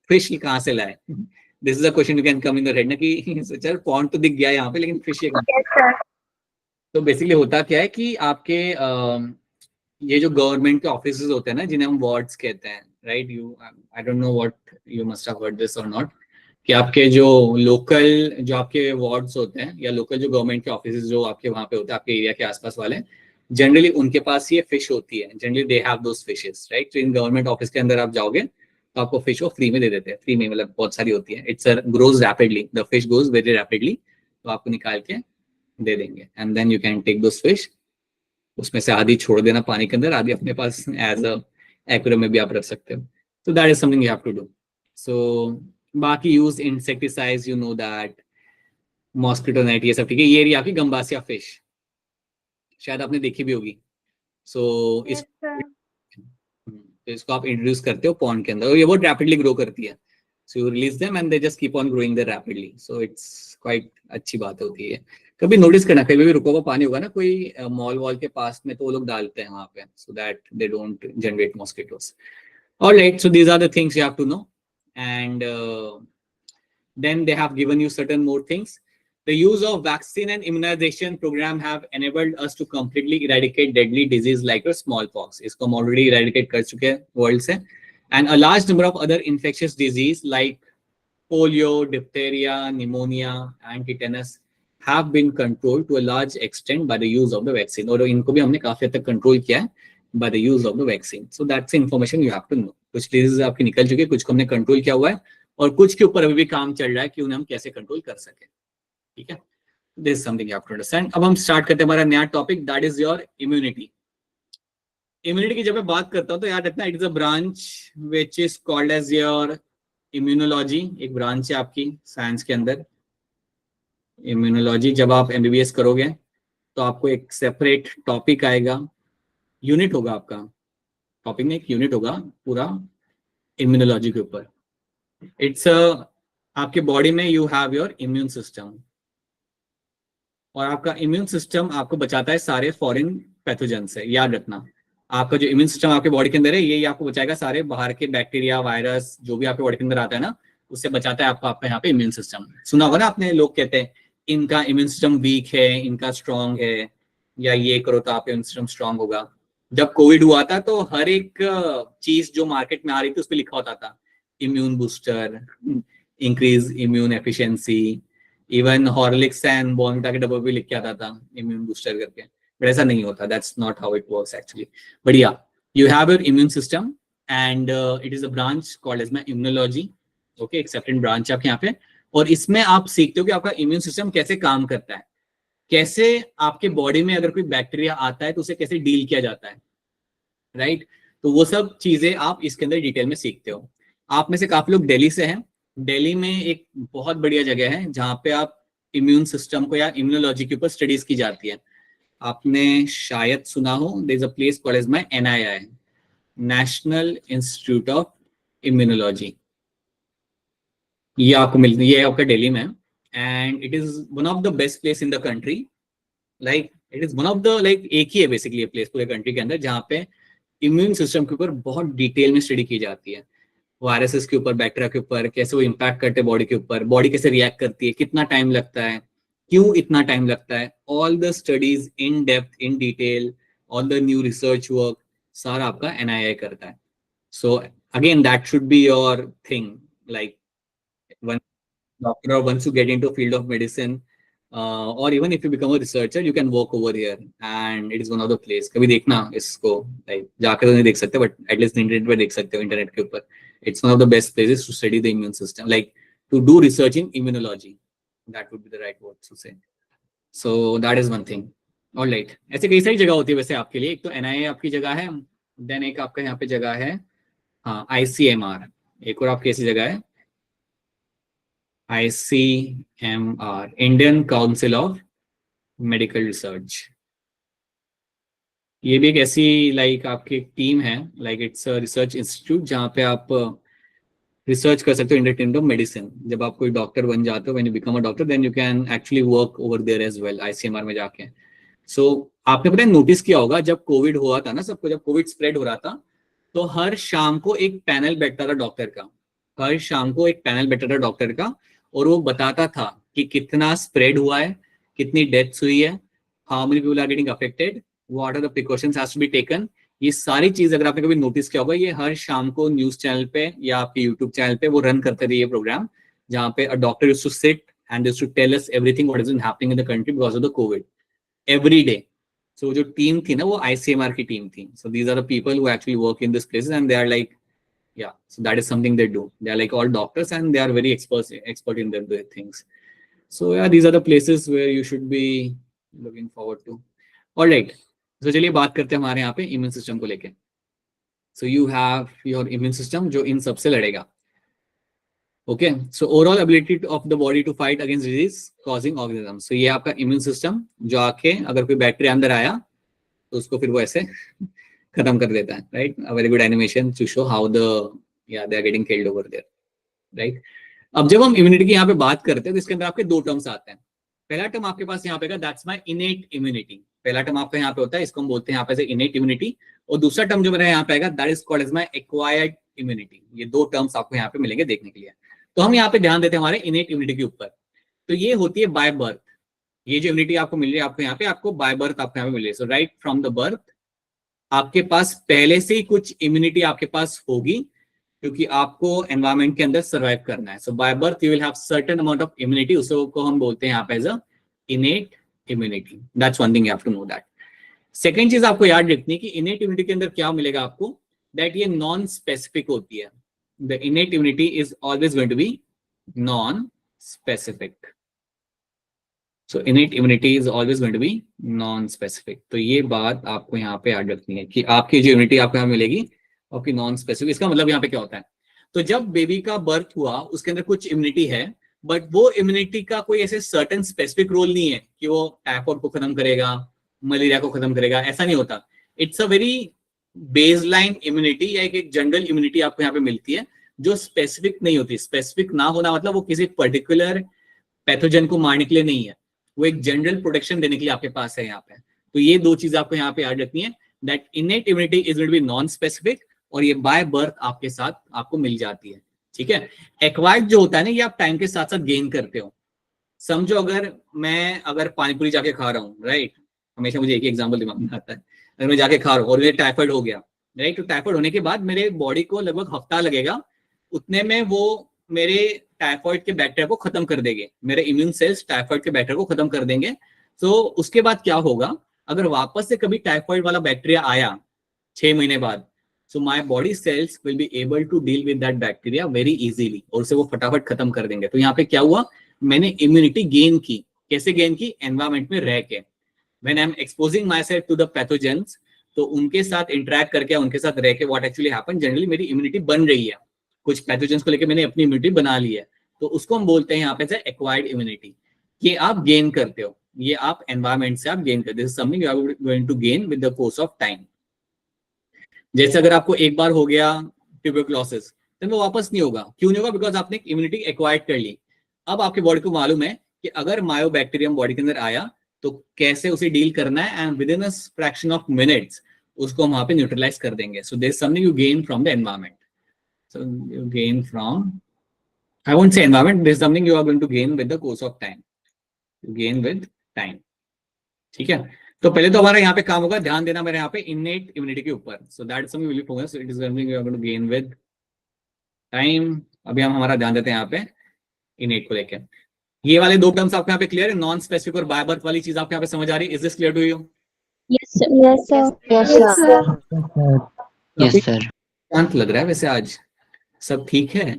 फिश कहाँ से लाए? This is a question you can come in the head ना कि सर पॉन्ड तो दिख गया यहाँ पे, लेकिन फिश ये कहाँ? तो बेसिकली होता क्या है कि आपके ये जो गवर्नमेंट के ऑफिसेज होते हैं ना, जिन्हें हम वार्ड्स कहते हैं, right, you I don't know what you must have heard this और नॉट, कि आपके जो लोकल जो आपके वार्ड्स होते हैं या लोकल जो गवर्नमेंट के ऑफिसेज जो आपके वहां पे होते हैं आपके एरिया के आसपास वाले, जनरली उनके पास ये फिश होती है, generally they have those fishes, right. तो इन गवर्नमेंट ऑफिस के अंदर आप जाओगे तो आपको फिश वो फ्री में दे देते हैं, फ्री में मतलब बहुत सारी होती है, it's grows rapidly, the fish goes very rapidly, तो आपको निकाल के दे देंगे and then you can take those fish. उसमें से आधी छोड़ देना पानी के अंदर, आधी अपने पास एज अ एक्वेरियम में भी आप रख सकते हो। तो that is something you have to do. So बाकी use insecticides, you know that, mosquito net, ये सब ठीक है। ये रही आपकी गम्बासिया फिश, शायद आपने देखी भी होगी। सो Yes, sir. तो इसको आप इंट्रोड्यूस करते हो पॉन्ड के अंदर और ये बहुत रैपिडली ग्रो करती है। So you release them and they just keep on growing there rapidly. So it's quite अच्छी बात होती है. कभी नोटिस करना, कभी भी रुका हुआ पानी होगा ना कोई मॉल वॉल के पास में, तो वो लोग डालते हैं वहां पे, so that they don't generate mosquitoes. All right, so these are the things you have to know. And then they have given you certain more things. The use of vaccine and immunization program have enabled us to completely eradicate deadly disease like a smallpox. इसको हम already eradicate कर चुके हैं world से. And a large number of other infectious disease like polio, diphtheria, pneumonia, and tetanus have been controlled to a large extent by the use of the vaccine. और इनको भी हमने काफी हद तक control किया है by the use of the vaccine. So that's the information you have to know. कुछ diseases आपकी निकल चुकी है, कुछ को हमने control किया हुआ है, और कुछ के ऊपर अभी भी काम चल रहा है कि उन्हें हम कैसे कंट्रोल कर सके. ठीक है, this is something you have to understand. अब हम स्टार्ट करते हैं हमारा नया topic, that is your immunity. Immunity की जब मैं बात करता हूं तो याद रखना, it is a branch which is called as your immunology. एक ब्रांच है आपकी साइंस के अंदर इम्यूनोलॉजी. जब आप एमबीबीएस करोगे तो आपको एक सेपरेट टॉपिक आएगा, यूनिट होगा आपका, टॉपिक में एक यूनिट होगा पूरा इम्यूनोलॉजी के ऊपर. इट्स आपके बॉडी में you have your immune system, और आपका इम्यून सिस्टम आपको बचाता है सारे फॉरेन पैथोजन से. याद रखना, आपका जो इम्यून सिस्टम आपके बॉडी के अंदर है, ये आपको बचाएगा सारे बाहर के बैक्टीरिया, वायरस, जो भी आपके बॉडी के अंदर आता है ना, उससे बचाता है आपको आपका यहाँ पे इम्यून सिस्टम. सुना होगा ना आपने, लोग कहते हैं इनका इम्यून सिस्टम वीक है, इनका स्ट्रांग है, या ये करो तो आपका इम्यून सिस्टम स्ट्रांग होगा. जब कोविड हुआ था तो हर एक चीज जो मार्केट में आ रही थी उस पर लिखा होता था immune booster, increase immune efficiency. Even Horlicks and Bournvita के डब्बे भी लिख के आता था इम्यून बूस्टर करके, बट ऐसा नहीं होता. That's not how it works actually. But yeah, you have your immune system and it is a branch called as my immunology. Okay, एक सेपरेट ब्रांच है आपके यहाँ पे, और इसमें आप सीखते हो कि आपका इम्यून सिस्टम कैसे काम करता है, कैसे आपके बॉडी में अगर कोई बैक्टीरिया आता है तो उसे कैसे डील किया जाता है, राइट. तो वो सब चीजें आप इसके अंदर डिटेल में सीखते हो. आप में से काफी लोग दिल्ली से हैं. दिल्ली में एक बहुत बढ़िया जगह है जहाँ पे आप इम्यून सिस्टम को या इम्यूनोलॉजी के ऊपर स्टडीज की जाती है. आपने शायद सुना हो, there is a place called as my NII, national institute of immunology. ये आपको मिलती है, ये आपका दिल्ली में, and it is one of the best place in the country. Like it is one of the, like एक ही है बेसिकली ये प्लेस पूरे कंट्री के अंदर जहाँ पे इम्यून सिस्टम के ऊपर बहुत डिटेल में स्टडी की जाती है. वायरसेस के ऊपर, बैक्टीरिया के ऊपर, कैसे वो इम्पैक्ट करते हैं बॉडी के ऊपर, बॉडी कैसे रिएक्ट करती है, कितना टाइम लगता है, क्यों इतना टाइम लगता है. All the studies in depth, in detail, all the new research work, सारा आपका NII करता है. So again that should be your thing, like one doctor, or once you get into field of medicine, or even if you become a researcher, you can work over here, and it is one of the place. कभी देखना इसको, like जाकर तो नहीं देख सकते, but at least internet पे देख सकते हो, इंटरनेट के ऊपर. It's one of the best places to study the immune system, like to do research in immunology. That would be the right word to say. So that is one thing. All right. ऐसे कई सारी जगह होती है वैसे आपके लिए. एक तो NII आपकी जगह है, देन एक आपका यहाँ पे जगह है, हाँ, ICMR. एक और आपकी ऐसी जगह है ICMR, Indian council of medical research. ये भी एक ऐसी लाइक आपकी एक टीम है, like it's a research institute जहाँ पे आप रिसर्च कर सकते हो इन टर्म्स ऑफ मेडिसिन. जब आप कोई डॉक्टर बन जाते हो, when you become a doctor, then you can actually work over there as well, ICMR में जाके. सो आपने पता है नोटिस किया होगा, जब कोविड हुआ था ना सबको, जब कोविड स्प्रेड हो रहा था, तो हर शाम को एक पैनल बैठता था डॉक्टर का, हर शाम को एक पैनल बैठता था डॉक्टर का, और वो बताता था कि कितना स्प्रेड हुआ है, कितनी डेथ्स हुई है, how many people are getting affected, what are the precautions has to be taken. ये सारी चीज अगर आपने कभी नोटिस किया होगा, ये हर शाम को न्यूज चैनल पे या आपके यूट्यूब चैनल पे वो रन करते थे ये प्रोग्राम, जहाँ पे a doctor used to sit and used to tell us everything what is been happening in the country because of the COVID every day. सो जो टीम थी ना, वो ICMR की टीम थी. So these are the people who actually work in this places, and they are like, yeah, so that is something they do. They are like all doctors, and they are very expert in their things. So yeah, these are the places where you should be looking forward to. All right, so चलिए बात करते हैं हमारे यहाँ पे immune system को लेके. So you have your immune system जो इन सबसे लड़ेगा. Okay, so overall ability of the body to fight against disease causing organisms. So ये आपका immune system जो आके अगर कोई बैक्टीरिया अंदर आया तो उसको फिर वो ऐसे खत्म कर देता है, right. A very good animation to show how the, yeah, they are getting killed over there. Right. अब जब हम इम्यूनिटी की यहाँ पे बात करते हैं तो इसके अंदर आपके दो टर्म्स आते हैं। पहला टर्म आपके पास यहाँ पे दैट्स माय इनेट इम्यूनिटी, पहला टर्म आपका यहाँ पे होता है, इसको हम बोलते हैं यहाँ पे इनेट इम्यूनिटी। और दूसरा टर्म जो मेरा यहाँ पे आएगा that is called as my acquired immunity. ये दो टर्म्स आपको यहाँ पे मिलेंगे देखने के लिए। तो हम यहाँ पे ध्यान देते हैं हमारे इनेट इम्यूनिटी के ऊपर। तो ये होती है बाय बर्थ, ये जो इम्यूनिटी आपको मिल रही है आपको यहाँ पे, आपको बाय बर्थ आपको यहाँ पे मिल रही है। सो राइट फ्रॉम द बर्थ आपके पास पहले से ही कुछ इम्यूनिटी आपके पास होगी, क्योंकि आपको एनवायरमेंट के अंदर सर्वाइव करना है। So by birth you will have certain amount of immunity, उसको हम बोलते हैं यहाँ पे as a innate immunity. That's one thing you have to know that. Second चीज आपको याद रखनी है कि इनेट इम्यूनिटी के अंदर क्या मिलेगा आपको, दैट ये नॉन स्पेसिफिक होती है। The innate immunity is always going to be non specific. So innate immunity is always going to be non specific. तो ये बात आपको यहाँ पे याद रखनी है कि आपकी जो इम्यूनिटी आपको यहाँ मिलेगी आपकी नॉन स्पेसिफिक। इसका मतलब यहाँ पे क्या होता है, तो जब बेबी का बर्थ हुआ उसके अंदर कुछ इम्यूनिटी है, बट वो इम्यूनिटी का कोई ऐसे सर्टेन स्पेसिफिक रोल नहीं है कि वो टाइफाइड को खत्म करेगा, मलेरिया को खत्म करेगा, ऐसा नहीं होता। It's a very baseline immunity या एक जनरल इम्यूनिटी आपको यहाँ पे मिलती है जो स्पेसिफिक नहीं होती। स्पेसिफिक ना होना मतलब वो किसी पर्टिकुलर पैथोजन को मारने के लिए नहीं है, वो एक जनरल प्रोटेक्शन देने के लिए आपके पास है यहाँ पे। तो ये दो चीज आपको यहाँ पे याद रखनी है, that innate immunity is going to be non specific और ये बाय बर्थ आपके साथ आपको मिल जाती है। ठीक है। एक्वायर्ड जो होता है ना, ये आप टाइम के साथ साथ गेन करते हो। समझो अगर पानीपुरी जाके खा रहा हूँ, राइट, हमेशा मुझे एक ही एग्जांपल दिमाग में आता है। अगर मैं जाके खा रहा हूँ और मुझे टाइफाइड हो गया, राइट, तो टाइफाइड होने के बाद मेरे बॉडी को लगभग हफ्ता लगेगा, उतने में वो मेरे टाइफाइड के बैक्टीरिया को खत्म कर देंगे, मेरे इम्यून सेल्स टाइफाइड के बैक्टीरिया को खत्म कर देंगे। तो उसके बाद क्या होगा, अगर वापस से कभी टाइफाइड वाला बैक्टीरिया आया 6 महीने बाद, so my body cells will be able to deal with that bacteria very easily और उसे वो फटाफट खत्म कर देंगे। तो यहाँ पे क्या हुआ, मैंने इम्यूनिटी गेन की। कैसे गेन की, एनवायरमेंट में रह के। when I'm exposing myself to the pathogens, तो उनके साथ इंटरेक्ट करके, उनके साथ रह के what actually happen, जनरली मेरी इम्यूनिटी बन रही है, कुछ पैथोजेंस को लेके मैंने अपनी इम्यूनिटी बना ली है। तो उसको हम बोलते हैं यहाँ पे एक्वायर्ड इम्यूनिटी। ये आप गेन करते हो, ये आप एनवायरमेंट से आप गेन करते हो। This is something you are going to gain with the course of time. जैसे अगर आपको एक बार हो गया ट्यूबरक्लोसिस, तो वो वापस नहीं होगा। क्यों नहीं होगा, बिकॉज आपने इम्यूनिटी एक्वायर्ड कर ली। अब आपके बॉडी को मालूम है कि अगर मायोबैक्टीरियम बॉडी के अंदर आया तो कैसे उसे डील करना है, and with in a fraction of minutes उसको हम वहां पे न्यूट्रलाइज कर देंगे। So there is something you gain from the environment. So you gain from, I won't say environment, there is something you are going to gain with the course of time, you gain with time. ठीक है। तो पहले तो हमारा यहाँ पे काम होगा, ध्यान देना मेरे यहाँ पे इनेट इम्यूनिटी के ऊपर। So that is something will be focus, it is something you are going to gain with time. अभी हम हमारा ध्यान देते हैं यहाँ पे इनेट को लेके। ये वाले दो टर्म्स आपको यहाँ पे क्लियर है, नॉन स्पेसिफिक और बाय बर्थ वाली चीज आपको यहाँ पे समझ आ रही है? Is this clear to you? Yes, sir. Yes, sir. Yes, sir. Yes, sir. शांत लग रहा है वैसे आज, सब ठीक है?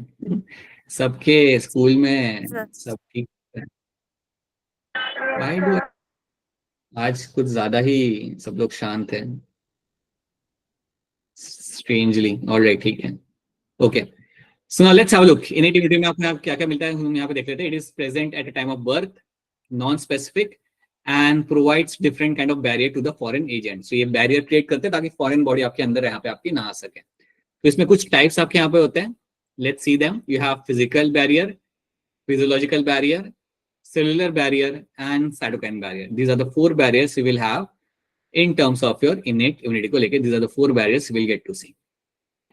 सबके स्कूल में सब ठीक है? Why do आज कुछ ज्यादा ही सब लोग शांत हैं, स्ट्रेंजली। ऑलराइट, ठीक है, okay. So now let's have a look. Innate immunity में आपको क्या क्या मिलता है हम यहाँ पे देख लेते हैं। It is present at a time of birth, non specific and provides different kind of barrier to the foreign agent. So ये बैरियर क्रिएट करते हैं ताकि फॉरेन बॉडी आपके अंदर यहाँ पे आपकी ना आ सके। तो इसमें कुछ टाइप्स आपके यहाँ पे होते हैं, let's see them. You have physical barrier, physiological barrier, cellular barrier and cytokine barrier. These are the 4 barriers you will have in terms of your innate immunity को लेके। These are the 4 barriers you will get to see.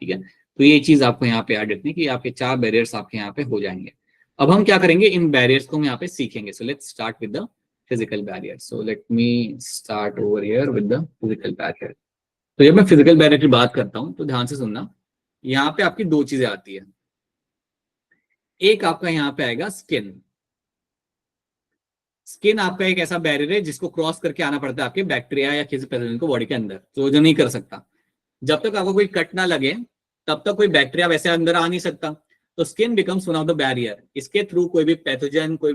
ठीक है। तो ये चीज आपको यहाँ पे याद रखनी कि आपके 4 बैरियर्स आपके यहाँ पे हो जाएंगे। अब हम क्या करेंगे, इन बैरियर्स को हम यहाँ पे सीखेंगे। So let's start with the physical barrier. So let me start over here with the physical barrier. तो जब मैं फिजिकल बैरियर की बात करता हूँ तो ध्यान से सुनना, यहाँ पे आपकी 2 चीजें आती है। एक आपका यहाँ पे आएगा स्किन। स्किन आपका एक ऐसा बैरियर है जिसको क्रॉस करके आना पड़ता है आपके बैक्टीरिया या किसी पैथोजन को बॉडी के अंदर, तो जो नहीं कर सकता। जब तक आपको कोई कट ना लगे तब तक कोई बैक्टीरिया वैसे अंदर आ नहीं सकता। तो skin becomes one of the barrier. इसके थ्रू कोई भी पैथोजन, कोई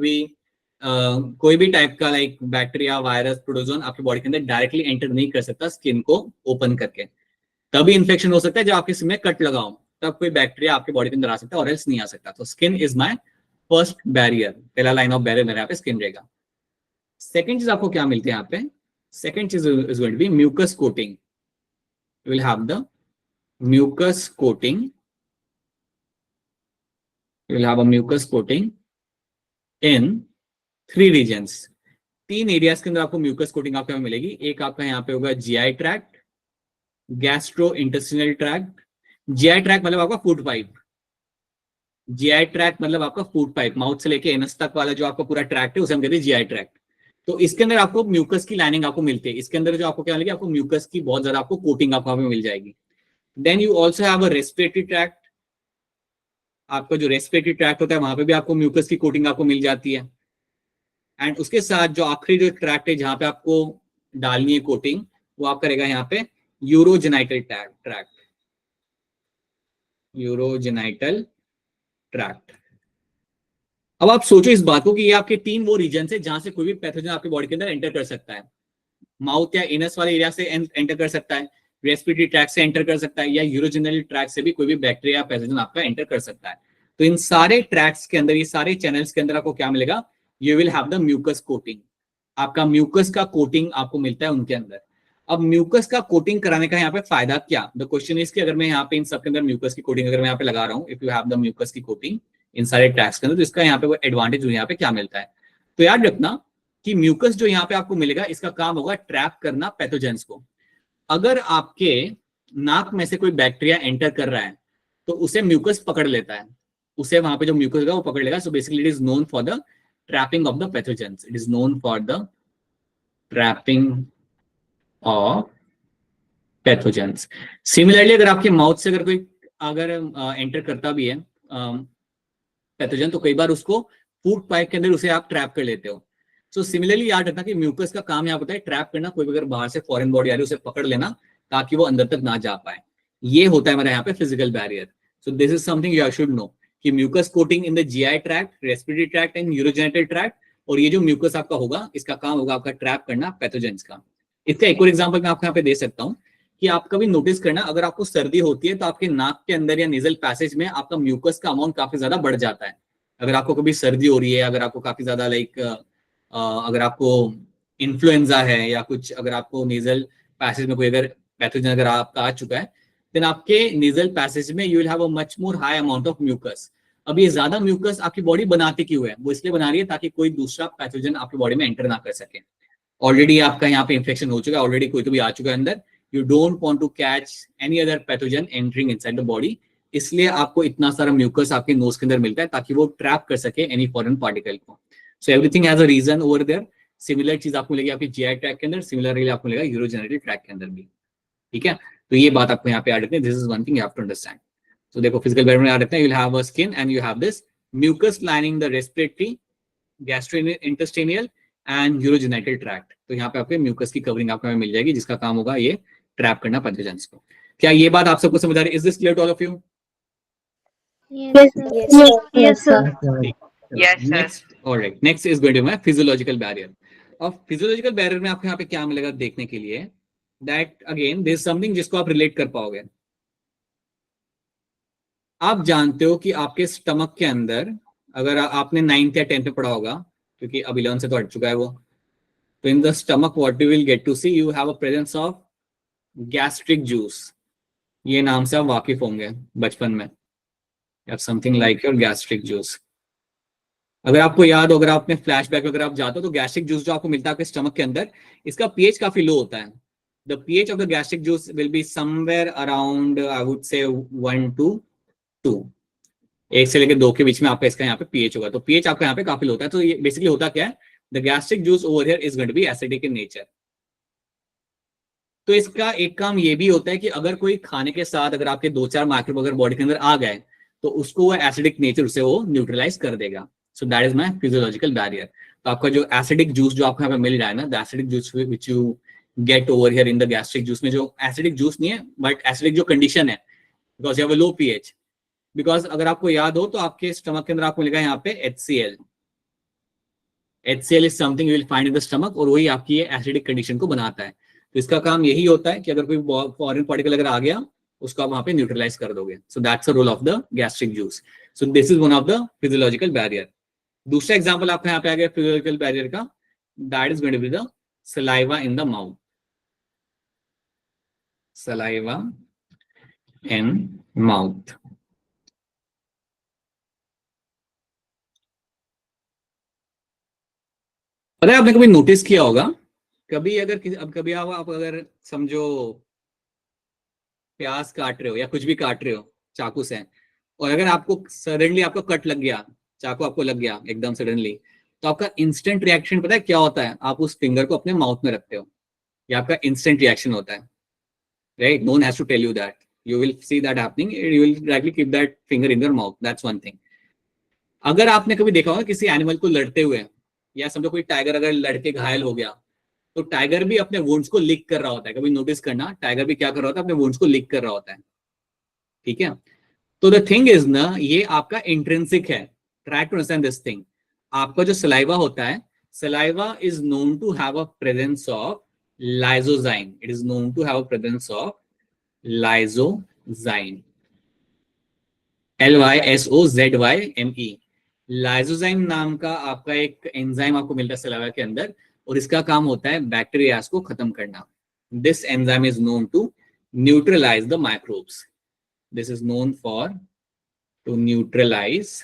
भी टाइप का लाइक बैक्टीरिया, वायरस, प्रोटोजोन आपकी बॉडी के अंदर डायरेक्टली एंटर नहीं कर सकता स्किन को ओपन करके। तभी इन्फेक्शन हो सकता है जब आपके स्किन में कट लगाओ, तब कोई बैक्टीरिया आपके बॉडी के अंदर आ सकता है और एल्स नहीं आ सकता। तो skin is my first barrier, पहला लाइन ऑफ बैरियर मेरे यहाँ पे स्किन रहेगा। सेकेंड चीज आपको क्या मिलती है यहाँ पे, सेकेंड चीज is going to be mucus coating. You will have the mucus coating You will have a mucus coating in 3 regions. 3 areas के अंदर आपको म्यूकस कोटिंग आपको यहाँ मिलेगी। एक आपका यहाँ पे होगा GI tract, gastro intestinal tract. GI tract मतलब आपका फूड पाइप, जीआई ट्रैक्ट मतलब आपका फूड पाइप, माउथ से लेके एनस तक वाला जो आपका पूरा ट्रैक्ट है उसे हम कहते हैं जीआई ट्रैक्ट। तो इसके अंदर आपको म्यूकस की लाइनिंग आपको मिलती है। इसके अंदर जो आपको क्या मिलेगी, आपको म्यूकस की बहुत ज्यादा आपको कोटिंग आपको मिल जाएगी। Then you also have a respiratory tract. आपका जो रेस्पिरेटरी ट्रैक्ट होता है वहां पे भी आपको म्यूकस की कोटिंग आपको मिल जाती है। एंड उसके साथ जो आखिरी जो ट्रैक्ट है जहां पे आपको डालनी है कोटिंग, वो आपका रहेगा यहाँ पे यूरोजेनाइटल ट्रैक्ट, यूरोजेनाइटल ट्रैक्ट। अब आप सोचो इस बात को कि ये आपके 3 वो रीजन है जहां से कोई भी पैथोजन आपके बॉडी के अंदर एंटर कर सकता है। माउथ या इनस वाले एरिया से एंटर कर सकता है, रेस्पिरेटरी ट्रैक्ट से एंटर कर सकता है, या यूरोजेनल ट्रैक्ट से भी कोई भी बैक्टीरिया पैथोजन आपका एंटर कर सकता है। तो इन सारे ट्रैक्ट्स के अंदर, ये सारे चैनल्स के अंदर आपको क्या मिलेगा, you will have the mucus coating. आपका म्यूकस का कोटिंग आपको मिलता है उनके अंदर। अब म्यूकस का कोटिंग कराने का यहाँ पे फायदा क्या, द क्वेश्चन इज कि अगर मैं यहाँ पे इन सब के अंदर म्यूकस की कोटिंग अगर मैं यहाँ पे लगा रहा हूँ, if you have the mucus की कोटिंग इन सारे ट्रैक्ट्स के अंदर, तो इसका यहाँ पे वो एडवांटेज यहाँ पे क्या मिलता है। तो याद रखना कि म्यूकस जो यहाँ पे आपको मिलेगा, इसका काम होगा ट्रैप करना पैथोजेंस को। अगर आपके नाक में से कोई बैक्टीरिया एंटर कर रहा है तो उसे म्यूकस पकड़ लेता है, उसे वहां पे जो म्यूकस होगा वो पकड़ लेगा। So basically it is known for the trapping of the pathogens, it is known for the trapping of pathogens. Similarly अगर आपके माउथ से अगर कोई अगर एंटर करता भी है पैथोजन, तो कई बार उसको फूड पाइप के अंदर उसे आप ट्रैप कर लेते हो। सो सिमिलरली याद रखना कि म्यूकस का काम यहाँ होता है ट्रैप करना, कोई भी अगर बाहर से फॉरेन बॉडी आ रही है उसे पकड़ लेना ताकि वो अंदर तक ना जा पाए। ये होता है हमारे यहाँ पे physical barrier. So this is something you should know कि mucus coating in the GI tract, respiratory tract and urogenital tract, और ये जो म्यूकस आपका होगा इसका काम होगा आपका ट्रैप करना पैथोजेंस का। इसका एक और एग्जाम्पल मैं आपको यहाँ पे दे सकता हूँ कि आप कभी नोटिस करना, अगर आपको सर्दी होती है तो आपके नाक के अंदर या नेजल पैसेज में आपका म्यूकस का अमाउंट काफी ज्यादा बढ़ जाता है। अगर आपको कभी सर्दी हो रही है, अगर आपको काफी ज्यादा अगर आपको इन्फ्लुएंजा है या कुछ, अगर आपको नेजल पैसेज में कोई अगर पैथोजन अगर आपका आ चुका है, देन आपके नेजल पैसेज में you will have a much more high amount of mucus. अब ये ज्यादा म्यूकस आपकी बॉडी बनाती क्यों है, वो इसलिए बना रही है ताकि कोई दूसरा पैथोजन आपकी बॉडी में एंटर ना कर सके। ऑलरेडी आपका यहाँ पे इन्फेक्शन हो चुका है, ऑलरेडी कोई तो भी आ चुका है अंदर, you don't want to catch any other pathogen entering inside the body, इसलिए आपको इतना सारा म्यूकस आपके नोज के अंदर मिलता है ताकि वो ट्रैप कर सके एनी फॉरेन पार्टिकल को। So everything has a reason over there. Similar चीज आपको मिलेगी आपकी जीआई ट्रैक्ट के अंदर, सिमिलरली आपको मिलेगा यूरोजेनिटल ट्रैक्ट के अंदर भी। ठीक है, तो ये बात आपको यहाँ पे याद रखनी है। This is one thing you have to understand. तो देखो फिजिकल बैरियर में याद रखना है, you will have a skin and you have this mucus lining the respiratory, gastrointestinal and urogenital tract. तो यहाँ पे आपके म्यूकस की कवरिंग आपको मिल जाएगी जिसका काम होगा ये ट्रैप करना पैथोजेंस को। क्या ये बात आप सबको समझ आ रही है? Is this clear to all of you? Yes, sir. Yes, sir. Yes, sir. Next is going to be physiological barrier. अब फिजियोलॉजिकल बैरियर में आपको यहाँ पे क्या मिलेगा देखने के लिए, दैट अगेन दिस समथिंग जिसको आप रिलेट कर पाओगे। आप जानते हो कि आपके स्टमक के अंदर, अगर आपने 9th या 10th में पढ़ा होगा, क्योंकि अब 11 से तो हट चुका है वो, तो in the stomach what you will get to see, you have a presence of gastric juice. ये नाम से आप वाकिफ होंगे बचपन में, something like your gastric juice. अगर आपको याद हो, अगर आपने फ्लैशबैक अगर आप जाते हो तो गैस्ट्रिक जूस जो आपको मिलता है आपके स्टमक के अंदर, इसका पीएच काफी लो होता है। The pH of the gastric juice will be somewhere around I would say 1 to 2, 1 से लेकर 2 के बीच में आपका इसका यहाँ पे पीएच होगा। तो पीएच आपका यहाँ पे काफी लो होता है। तो ये बेसिकली होता क्या है, the gastric juice over here is going to be acidic in nature. तो इसका एक काम ये भी होता है कि अगर कोई खाने के साथ अगर आपके 2-4 माइक्रोब अगर बॉडी के अंदर आ गए तो उसको वो एसिडिक नेचर से वो न्यूट्रलाइज कर देगा। सो that is my physiological barrier. तो आपका जो एसिडिक जूस जो आपको यहाँ पे मिल रहा है ना, the acidic juice which you get over here in the gastric juice, में जो एसिडिक जूस नहीं है बट एसिडिक जो कंडीशन है, because you have a low pH. Because अगर आपको याद हो तो आपके स्टमक के अंदर आपको मिलेगा यहाँ पे HCl। HCl is something you will find in the stomach, और वही आपकी ये एसिडिक कंडीशन को बनाता है। तो इसका काम यही होता है कि अगर कोई फॉरेन पार्टिकल अगर आ गया उसको आप वहां पे न्यूट्रलाइज कर दोगे। So that's the role of the gastric juice. So this is one of the physiological barrier. दूसरा एग्जांपल आपका यहाँ पे आ गया फिजियोलॉजिकल बैरियर का, that is going to be the saliva in the mouth. Saliva in mouth. पता है आपने कभी नोटिस किया होगा, कभी अगर अब कभी आप अगर समझो प्याज काट रहे हो या कुछ भी काट रहे हो चाकू से, और अगर आपको सडनली आपको कट लग गया, चाकू आपको लग गया एकदम सडनली, तो आपका इंस्टेंट रिएक्शन पता है क्या होता है? आप उस फिंगर को अपने माउथ में रखते हो, ये आपका इंस्टेंट रिएक्शन होता है, right? No one has to tell you that, you will see that happening, you will directly keep that finger in your mouth, that's one thing. अगर आपने कभी देखा होगा किसी एनिमल को लड़ते हुए, या समझो कोई टाइगर अगर लड़के घायल हो गया, तो टाइगर भी अपने वुंड्स को लिक कर रहा होता है, कभी नोटिस करना, टाइगर भी क्या कर रहा होता है? अपने वुंड्स को लिक कर रहा होता है, ठीक है? तो द थिंग इज ना, ये आपका इंट्रिंसिक है, try to understand this thing. आपका जो सलाइवा होता है, saliva is known to have a presence of lysozyme, it is known to have a presence of lysozyme, LYSOZYME। Lysozyme नाम का आपका एक एंजाइम आपको मिलता है सलाइवा के अंदर, और इसका काम होता है बैक्टीरियाज को खत्म करना। This enzyme is known to neutralise the microbes, this is known for to neutralise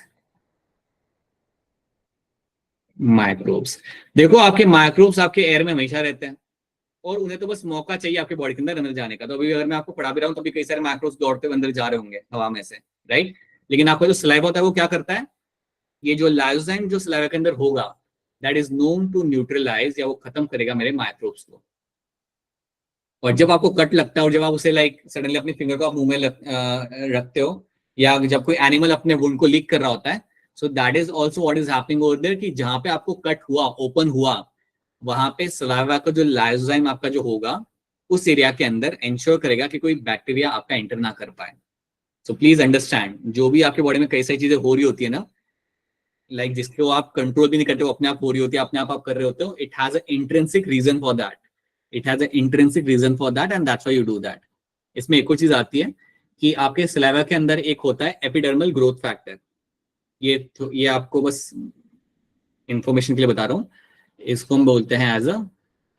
microbes. देखो आपके माइक्रोब्स आपके एयर में हमेशा रहते हैं, और उन्हें तो बस मौका चाहिए आपके बॉडी के अंदर जाने का। तो अभी अगर मैं आपको पढ़ा भी रहा हूँ तो भी कई सारे माइक्रोब्स दौड़ते हुए अंदर जा रहे होंगे हवा में से, राइट? लेकिन आपका जो सलाइवा होता है वो क्या करता है? ये जो लाइसोजाइम जो सलाइवा के अंदर होगा, that is known to neutralise, या वो खत्म करेगा मेरे माइक्रोब्स को। और जब आपको कट लगता है और जब आप उसे लाइक सडनली अपने फिंगर को आप मुंह में रखते हो, या जब कोई एनिमल अपने वुंड को लीक कर रहा होता है, so that is also what is happening over there, कि जहां पे आपको कट हुआ, ओपन हुआ, वहां पे सलाइवा का जो लाइसोजाइम आपका जो होगा उस एरिया के अंदर इंश्योर करेगा कि कोई बैक्टीरिया आपका एंटर ना कर पाए। सो प्लीज अंडरस्टैंड, जो भी आपके बॉडी में कई सारी चीजें हो रही होती है ना, लाइक जिसको आप कंट्रोल भी नहीं करते हो, अपने आप हो रही होती है, अपने आप कर रहे होते हो, it has a intrinsic reason for that, it has a intrinsic reason for that, and that's why you do that. इसमें एक और चीज आती है कि आपके सलाइवा के अंदर एक होता है एपिडर्मल ग्रोथ फैक्टर। ये आपको बस इंफॉर्मेशन के लिए बता रहा हूँ, इसको हम बोलते हैं as a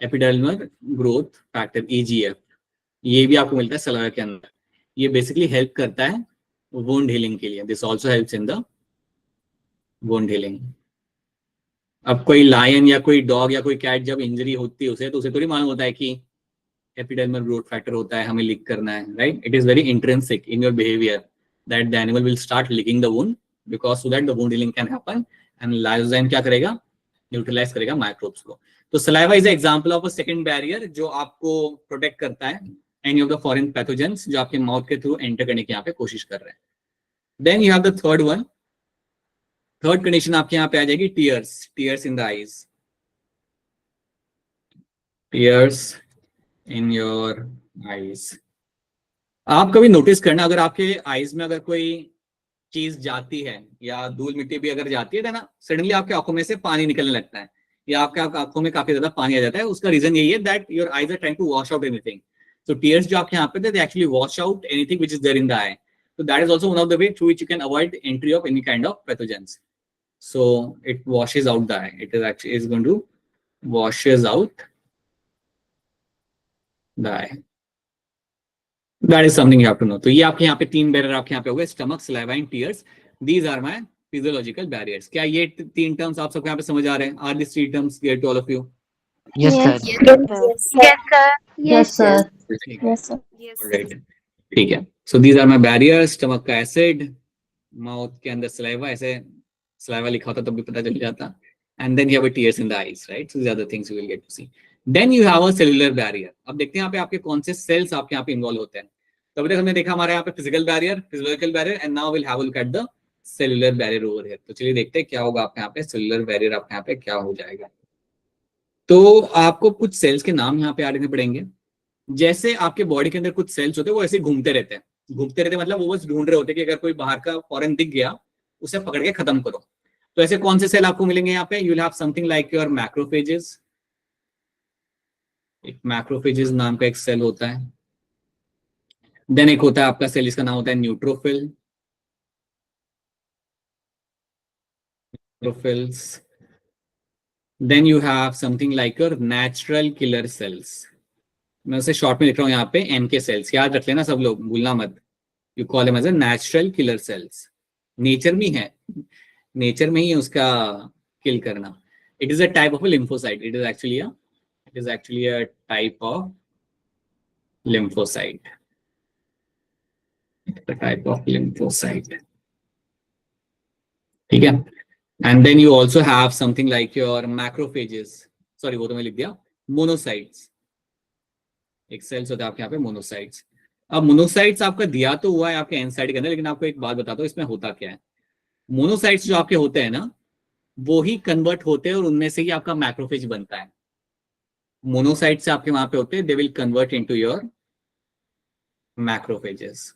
epidermal growth factor, EGF। ये भी आपको मिलता है सलाइवा के अंदर। ये बेसिकली हेल्प करता है वुंड हीलिंग के लिए, this also helps in the wound healing. अब कोई लायन या कोई डॉग या कोई कैट जब इंजरी होती है उसे, तो उसे थोड़ी मालूम होता है कि एपिडर्मल ग्रोथ फैक्टर होता है, हमें लिक करना है, right? It is very intrinsic in your behaviour that the animal will start licking the wound, because so that the wound healing can happen, and lysozyme क्या करेगा? न्यूट्रलाइज करेगा microbes को। तो saliva is example of a second barrier जो आपको protect करता है any of the foreign pathogens जो आपके माउथ के थ्रू एंटर करने की यहाँ पे कोशिश कर रहे हैं। Then you have the third one, third condition आपके यहाँ पे आ जाएगी tears, tears in the eyes, tears in your eyes. आप कभी नोटिस करना, अगर आपके आईज में अगर कोई चीज जाती है या धूल मिट्टी भी अगर जाती है ना, सडनली आपके आंखों में से पानी निकलने लगता है, या आपके आंखों में काफी ज्यादा पानी आ जाता है। उसका रीजन यही है that your eyes are trying to wash out anything. So tears जो आपके यहाँ पे they actually wash out anything which is there in the eye. So that is also one of the way through which you can avoid entry of any kind of pathogens. So it washes out the eye. It is actually is going to washes out the eye. That is something you have to know. तो ये आपके यहाँ पे तीन barrier आपके यहाँ पे हो गए, stomach, saliva and tears. These are my physiological barriers. क्या ये तीन टर्म्स आप सबको यहाँ पे समझ आ रहे हैं? Are these three terms clear to all of you? Yes, sir. Yes, sir. Yes, sir. Yes, sir. Alright. ठीक है। So these are my barriers. Stomach का एसिड, माउथ के अंदर सलाइवा, ऐसे सलाइवा लिखा होता तब भी पता चल जाता, and then you have a tears in the eyes, right? So these are the things you will get to see. Then you have a cellular barrier. अब देखते हैं यहाँ पे आपके कौन से सेल्स आपके यहाँ पे इन्वॉल्व होते हैं। तो अभी तक हमने देखा हमारे यहाँ पे physical barrier, physical barrier, and now will have a look at the cellular barrier over here. तो चलिए देखते हैं क्या होगा आपके यहाँ पे सेलुलर बैरियर आपके यहाँ पे क्या हो जाएगा। तो आपको कुछ सेल्स के नाम यहाँ पे याद रखने पड़ेंगे। जैसे आपके बॉडी के अंदर कुछ सेल्स होते हैं वो ऐसे घूमते रहते हैं, घूमते रहते मतलब वो बस ढूंढ रहे होते हैं कि अगर कोई बाहर का फॉरेन दिख गया उसे पकड़ के खत्म करो। तो ऐसे कौन से सेल आपको मिलेंगे यहाँ पे? You will have something like your macrophages. एक मैक्रोफेजेस नाम का एक सेल होता है। देन एक होता है आपका सेल, इसका नाम होता है neutrophil, neutrophils. Then you have something like your natural killer cells. मैं उसे शॉर्ट में लिख रहा हूँ यहाँ पे NK सेल्स, याद रख लेना सब लोग, भूलना मत। You call them as a natural killer cells. Nature में है, नेचर में ही उसका किल करना। It is a type of a lymphocyte. It is actually a type of lymphocyte. The type of lymphocyte. ठीक है. And then you also have something like your macrophages. Sorry, वो तो मैं लिख दिया. Monocytes. एक सेल्स होता है आपके यहाँ पे मोनोसाइट्स. अब मोनोसाइट्स आपका दिया तो हुआ है आपके एनसाइड के अंदर, लेकिन आपको एक बात बताता हूँ इसमें होता क्या है. मोनोसाइट्स जो आपके होते हैं ना, वो ही कन्वर्ट होते हैं और उनमें से ही आपका मैक्रोफेज बनता है. मोनोसाइट्स से आपके वहां पे होते हैं, they will convert into your macrophages.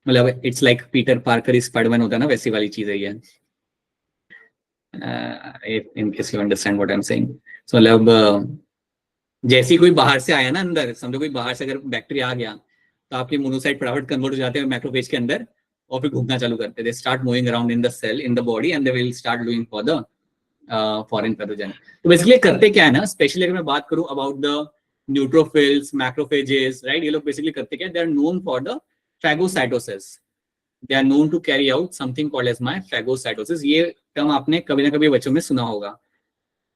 मतलब it's like Peter Parker Spiderman होता है ना, वैसी वाली चीज है ये. In case you understand what I am saying. So मतलब जैसे कोई बाहर से आया ना अंदर, समझो कोई बाहर से अगर बैक्टीरिया आ गया तो आपके मोनोसाइट फटाफट कन्वर्ट हो जाते हैं मैक्रोफेज के अंदर और फिर घूमना चालू करते हैं. They start moving around in the cell in the body and they will start doing for the foreign pathogen. तो बेसिकली करते क्या है ना, स्पेशली अगर मैं बात करूं about the neutrophils, macrophages, right, ये लोग बेसिकली करते क्या है, they are known for the phagocytosis. They are known to carry out something called as my phagocytosis. ये टर्म आपने कभी ना कभी बच्चों में सुना होगा.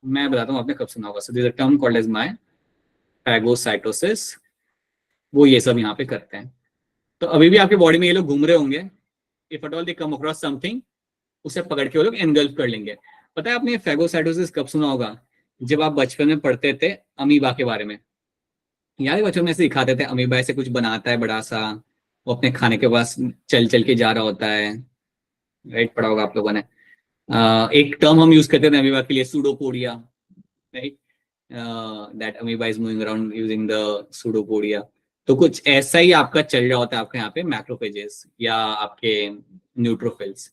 मैं बताता हूँ आपने कब सुना होगा. So there is a term called as my phagocytosis. वो ये सब यहाँ पे करते हैं. तो अभी भी आपके बॉडी में ये लोग घूम रहे होंगे. If at all they come across something, उसे पकड़ के वो लोग engulf कर लेंगे. पता है आपने phagocytosis कब सुना होगा? जब आप बचपन में पढ़ते थे अमीबा के बारे में. यार बच्चों में से दिखाते थे अमीबा ऐसे कुछ बनाता है बड़ा सा, वो अपने खाने के पास चल चल के जा रहा होता है. राइट, पढ़ा होगा आप लोगों ने. एक टर्म हम यूज करते थे अमीबा के लिए, pseudopodia. Right, that amoeba is moving around using the pseudopodia. तो कुछ ऐसा ही आपका चल रहा होता है आपके यहाँ पे मैक्रोफेजेस या आपके neutrophils.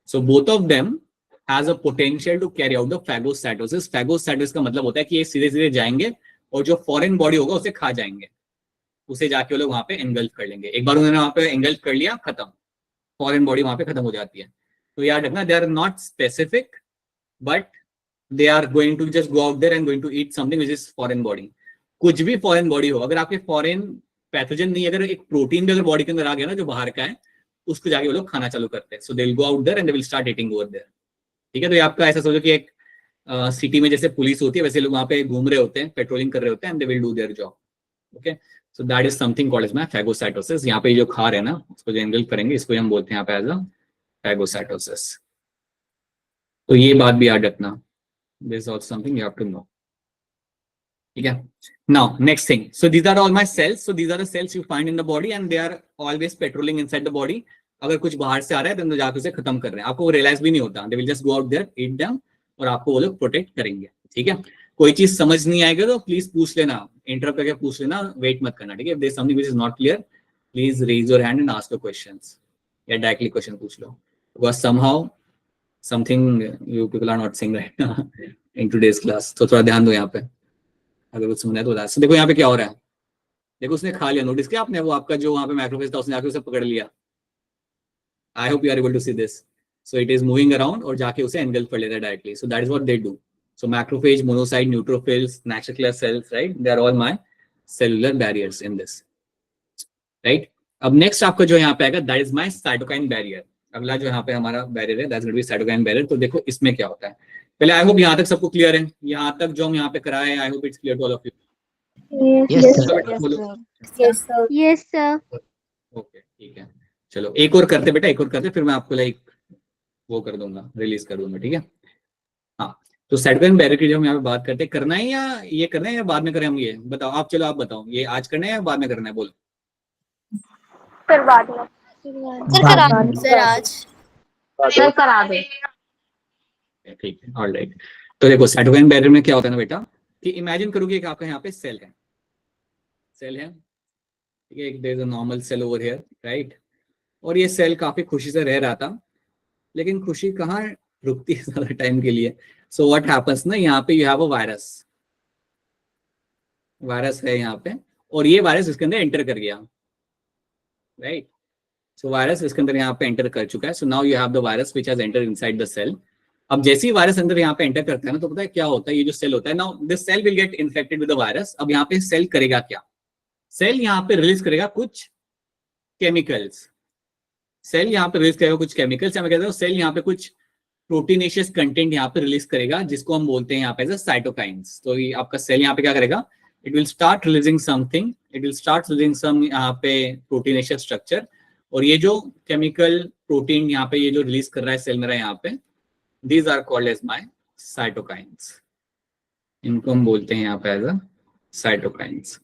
So both of them has a potential to carry out the phagocytosis. Phagocytosis का मतलब होता है कि ये सीधे सीधे जाएंगे और जो फॉरेन बॉडी होगा उसे खा जाएंगे, उसे जाके वो लोग वहां पे एंगल्फ कर लेंगे. एक बार उन्होंने वहां पे एंगल्फ कर लिया, खत्म, फॉरेन बॉडी वहां पे खत्म हो जाती है. तो याद रखना, they are not specific but they are going to just go out there and going to eat something which is foreign body. कुछ भी फॉरेन बॉडी हो, अगर आपके फॉरेन पैथोजन नहीं, अगर एक प्रोटीन भी अगर बॉडी के अंदर आ गया ना जो बाहर का है, उसको जाके वो लोग खाना चालू करते हैं. So they will go out there and they will start eating over there. ठीक है, तो ये आपका ऐसा सोचो कि एक सिटी में जैसे पुलिस होती है वैसे लोग वहां पे घूम रहे होते हैं, पेट्रोलिंग कर रहे होते हैं and they will do their job. Okay, so that is something called as my phagocytosis. यहाँ पे जो खा रहे हैं ना, उसको जो एंगल्फ करेंगे, इसको हम बोलते हैं यहाँ पे एज अ फैगोसाइटोसिस. तो ये बात भी याद रखना. This is also something you have to know. ठीक है, now next thing. So these are all my cells. So these are the cells you find in the body and they are always patrolling inside the body. अगर कुछ बाहर से आ रहा है तो जाकर उसे खत्म कर रहे हैं. आपको वो रियलाइज भी नहीं होता. They will just go out there, eat them, और आपको वो लोग प्रोटेक्ट करेंगे. ठीक है, कोई चीज समझ नहीं आएगा तो प्लीज पूछ लेना, इंटरप्ट करके पूछ लेना, वेट मत करना. ठीक है, if there is something which is not clear, please raise your hand and ask your questions, या डायरेक्टली क्वेश्चन पूछ लो. Because somehow something you people are not seeing right in today's class. तो थोड़ा ध्यान दो यहाँ पे, अगर कुछ सुनना है तो बता. So, देखो यहाँ पे क्या हो रहा है. देखो उसने खा लिया, नोटिस किया आपने, वो आपका जो वहाँ पे मैक्रोफेज था उसने आके उसे पकड़ लिया. I hope you are able to see this. So it is moving around और जाके उसे एंगल्फ कर लेता है directly. So that is what they do. So macrophage, monocyte, neutrophils, natural killer cells, right? They are all my cellular barriers in this, right? अब next आपका जो यहाँ पे आएगा, that is my cytokine barrier. अगला जो यहाँ पे हमारा barrier है, that's going to be cytokine barrier. तो देखो इसमें क्या होता है. पहले I hope यहाँ तक सबको clear है. यहाँ तक जो हम यहाँ पे कराए, I hope it's clear to all of you. Yes, sir. Yes, sir. Yes, sir. Okay, ठीक है. चलो एक और करते बेटा, एक और करते, फिर मैं आपको लाइक वो कर दूंगा, रिलीज कर दूंगा. ठीक है, हाँ. तो साइटोकाइन बैरियर की जो हम यहाँ पे बात करते हैं, करना है या ये करना है या बाद में करें हम, ये बताओ आप. चलो आप बताओ, ये आज करना है या बाद में करना है, बोलो. सर बाद में. सर आज. सर करा दो. ठीक है, ऑलराइट. तो देखो साइटोकाइन बैरियर में क्या होता है ना बेटा, कि इमेजिन करोगे कि आपका यहाँ पे सेल है. सेल है, ठीक है, there is a normal cell over here, right. और ये सेल काफी खुशी से रह रहा था, लेकिन खुशी कहाँ रुकती है ज्यादा टाइम के लिए. सो व्हाट हैपेंस ना, यहाँ पे you have a virus. Virus है यहाँ पे, और ये वायरस इसके अंदर एंटर कर गया, राइट. सो वायरस इसके अंदर यहाँ पे एंटर कर चुका है. So now you have the virus which has entered inside the cell. अब जैसे ही वायरस अंदर यहाँ पे एंटर करता है ना, तो पता है क्या होता है, ये जो सेल होता है, now this cell will get infected with the virus. अब यहाँ पे सेल करेगा क्या, सेल यहाँ पे रिलीज करेगा कुछ केमिकल्स. सेल यहाँ पे रिलीज करेगा कुछ केमिकल्स. मैं कहता हूँ सेल यहाँ पे कुछ प्रोटीनेशियस कंटेंट यहाँ पे रिलीज करेगा, जिसको हम बोलते हैं यहाँ पे साइटोकाइंस। तो ये आपका सेल यहाँ पे क्या करेगा, it will start releasing something, it will start releasing some यहाँ पे प्रोटीनेशियस स्ट्रक्चर, और ये जो केमिकल प्रोटीन यहाँ पे ये जो रिलीज कर रहा है सेल मेरा यहाँ पे, these are called as my cytokines. इनको हम बोलते हैं यहाँ पे एज अ साइटोकाइंस।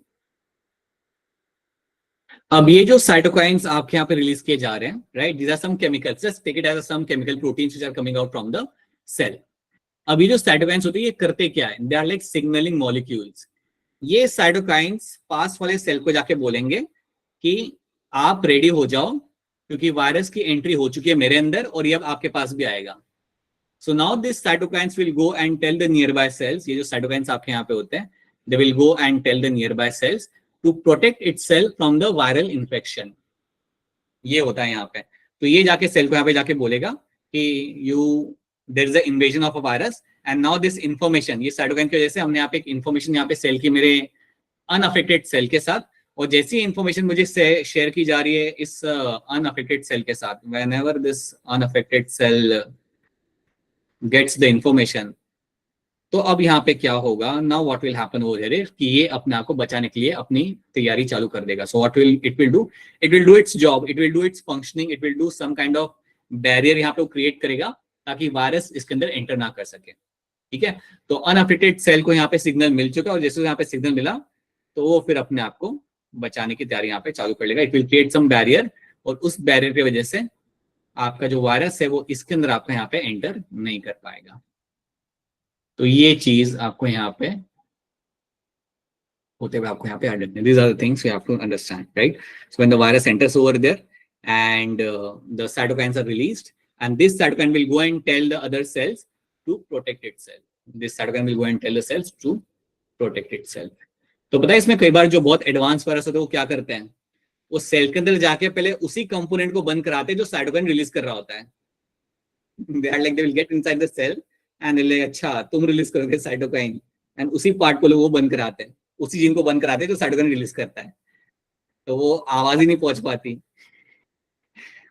अब ये जो साइटोकाइंस आपके यहाँ पे रिलीज किए जा रहे हैं, right, these are some chemicals, just take it as some chemical proteins which are coming out from the cell. अब ये जो साइटोकाइंस होते हैं ये करते क्या है, they are like signalling molecules. ये साइटोकाइंस पास वाले सेल को जाके बोलेंगे कि आप रेडी हो जाओ, क्योंकि वायरस की एंट्री हो चुकी है मेरे अंदर और ये अब आपके पास भी आएगा। So now this cytokines will go and tell the nearby cells, ये जो साइटोकाइंस आपके यहाँ पे होते हैं, they will go and tell the nearby cells to protect itself from the viral infection. ये होता है यहाँ पे। तो ये जाके सेल को यहाँ पे जाके बोलेगा कि there is a invasion of a virus and now this information, ये साइटोकाइन की वजह से हमने यहाँ पे एक इंफॉर्मेशन यहाँ पे सेल की मेरे अनअफेक्टेड सेल के साथ, और जैसी इंफॉर्मेशन मुझे शेयर की जा रही है इस अनअफेक्टेड सेल के साथ, whenever this unaffected cell gets the information, तो अब यहाँ पे क्या होगा, now what will happen over here, कि ये अपने आप को बचाने के लिए अपनी तैयारी चालू कर देगा। So what will it will do its job, it will do its functioning, it will do some kind of barrier यहाँ पे क्रिएट करेगा ताकि वायरस इसके अंदर एंटर ना कर सके। ठीक है, तो अनअफेक्टेड सेल को यहाँ पे सिग्नल मिल चुका है, और जैसे यहाँ पे सिग्नल मिला तो वो फिर अपने आप को बचाने की तैयारी यहाँ पे चालू कर लेगा। It will create some barrier, और उस बैरियर की वजह से आपका जो वायरस है वो इसके अंदर आपका यहाँ पे एंटर नहीं कर पाएगा। तो ये चीज आपको यहाँ पे होते हुए आपको यहाँ पे ऐड रखनी है। These are the things you have to understand, right? So when the virus enters over there and the cytokines are released, and this cytokine will go and tell the other cells to protect itself. This cytokine will go and tell the cells to protect itself. तो पता है इसमें कई बार जो बहुत advance virus होते हैं वो क्या करते हैं, वो सेल के अंदर जाके पहले उसी कंपोनेंट को बंद कराते हैं जो साइटोकाइन रिलीज कर रहा होता है। They are like they will get inside the cell and they'll like, अच्छा तुम रिलीज करोगे साइटोकाइन, एंड उसी पार्ट को वो बंद कराते हैं, उसी जीन को बंद कराते हैं जो साइटोकाइन रिलीज करता है, तो वो आवाज ही नहीं पहुंच पाती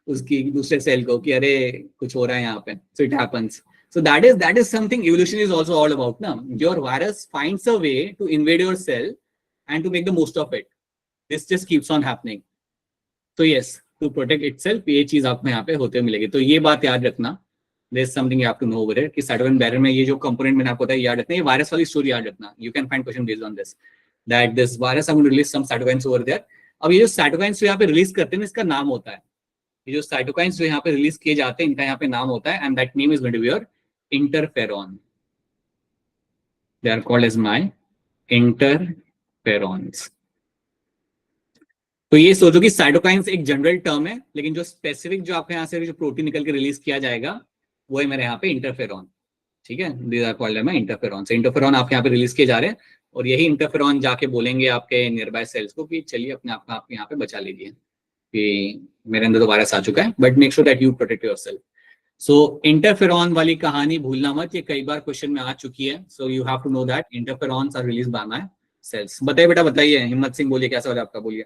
उसकी दूसरे सेल को कि अरे कुछ हो रहा है यहाँ पे। So it happens. So that is something evolution is also all about ना। Your virus finds a way to invade your cell and to make the most of it. This just keeps on happening. So yes, to protect itself, ये चीज आपको यहाँ पे होते मिलेगी। तो ये बात याद रखना। There is something you have to know over here कि cytokine barrier में ये जो component मैंने आपको बताया याद रखना, ये वायरस वाली स्टोरी याद रखना। You can find question based on this. That this virus I'm going to release some cytokines over there. अब ये जो cytokines जो यहाँ पे रिलीज करते हैं इसका नाम होता है, ये जो cytokines जो यहाँ पे रिलीज किए जाते हैं इनका यहाँ पे नाम होता है, and that name is going to be your interferon. They are called as my interferons. तो ये सोचो कि साइटोकाइंस एक जनरल टर्म है, लेकिन जो स्पेसिफिक जो आपके यहाँ से जो प्रोटीन निकल के रिलीज किया जाएगा वो है मेरे यहाँ पे इंटरफेरॉन। ठीक है, these are called my interferon. से इंटरफेरॉन आपके यहाँ पे रिलीज किए जा रहे हैं, और यही इंटरफेरॉन जाके बोलेंगे आपके नियर बाय सेल्स को कि चलिए अपने आप को आप यहाँ पे बचा लीजिए कि मेरे अंदर तो वायरस आ चुका है, but make sure that you protect yourself. So interferon वाली कहानी भूलना मत, ये कई बार क्वेश्चन में आ चुकी है। So you have to know that interferons are release by my cells. बताइए बेटा, बताइए, हिम्मत सिंह बोलिए, कैसा हो आपका, बोलिए।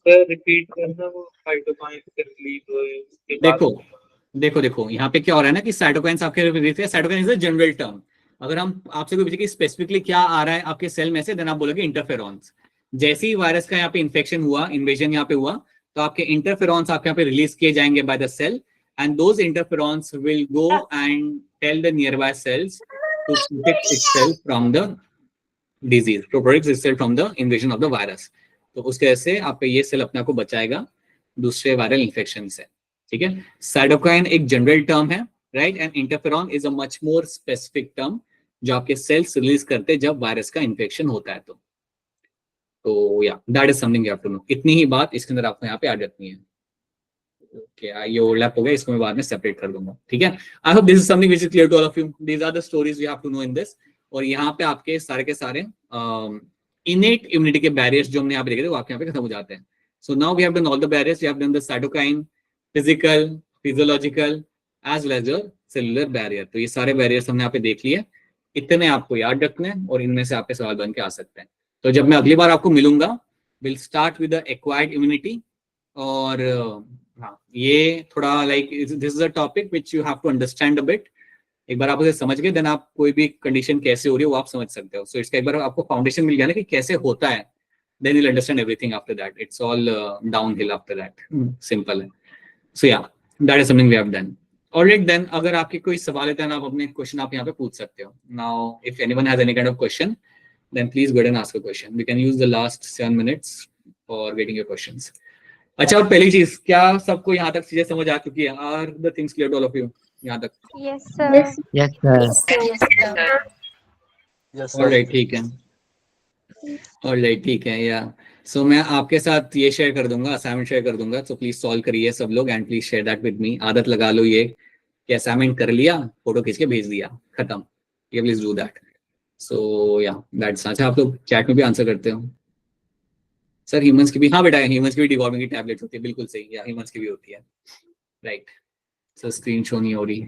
सर रिपीट करना, वो साइटोकाइन के रिलीज हुए उसके बाद देखो यहाँ पे क्या हो रहा है ना कि साइटोकाइंस आपके रिलीज है। Cytokine is a general term. अगर हम आपसे कोई पूछे कि स्पेसिफिकली क्या आ रहा है आपके सेल में से, देन आप बोलोगे इंटरफेरॉन्स। जैसे ही वायरस का यहाँ पे इन्फेक्शन हुआ, इन्वेजन यहाँ पे हुआ, तो आपके इंटरफेरॉन्स आपके यहाँ पे रिलीज किए जाएंगे by the cell, and those interferons will go and tell the nearby cells to protect itself from the disease, to protect itself from the invasion of the virus. तो उसके वजह से आपका ये सेल अपने आप को बचाएगा दूसरे वायरल इन्फेक्शन से। ठीक है, साइटोकाइन एक जनरल टर्म है, right, and interferon is a much more specific term जो आपके सेल्स रिलीज करते हैं जब वायरस का इन्फेक्शन होता है। तो या that is something you have to know. इतनी ही बात इसके अंदर आपको यहाँ पे आ जाती है। ओके, ये ओवरलैप हो गया, इसको मैं बाद में सेपरेट कर दूंगा। ठीक है, I hope this is something which is clear to all of you. These are the stories you have to know in this. और यहाँ पे आपके सारे के सारे इनेट इम्यूनिटी के बैरियर्स जो हमने यहाँ पे देखे थे वो आपके यहाँ पे खत्म हो जाते हैं। So now we have done all the barriers, we have done the cytokine, physical, physiological as well as your cellular barrier. तो ये सारे बैरियर्स हमने यहाँ पे देख लिए। इतने आपको याद रखने हैं और इनमें से आपके सवाल बन के आ सकते हैं। तो जब मैं अगली बार आपको मिलूंगा, will start with the acquired immunity, और हाँ, ये थोड़ा like this is a topic which you have to understand a bit. एक बार आप उसे समझ गए देन आप कोई भी कंडीशन कैसे हो रही है वो आप समझ सकते हो। सो इसका एक बार आपको फाउंडेशन मिल गया ना कि कैसे होता है, then you'll understand everything after that. It's all downhill after that. Simple है। So yeah, that is something we have done. Alright then, अगर आपके कोई सवाल है तो आप अपने क्वेश्चन आप यहाँ पे पूछ सकते हो। Now, if anyone has any kind of question, then please go ahead and ask a question. We can use the last 7 minutes for getting your questions. अच्छा, और पहली चीज, क्या सबको यहाँ तक चीजें समझ आ चुकी है? Are the things clear to all of you? यहाँ तक? Yes, sir. Yes, sir. Yes, sir. Alright, ठीक है। ऑलराइट, ठीक है। या सो मैं आपके साथ ये शेयर कर दूंगा, असाइनमेंट शेयर कर दूंगा। सो प्लीज सॉल्व करिए सब लोग and please share that with me. आदत लगा लो ये कि असाइनमेंट कर लिया, फोटो खींच के भेज दिया, खत्म। ये प्लीज डू दैट। सो या दैट्स। अच्छा, आप लोग चैट में भी आंसर करते हो? सर ह्यूमंस की भी, हाँ बेटा, ह्यूमंस की भी डिवॉल्विंग की टैबलेट्स होती है, बिल्कुल सही। या ह्यूमंस की भी होती है, राइट। सर स्क्रीन शो नहीं हो रही।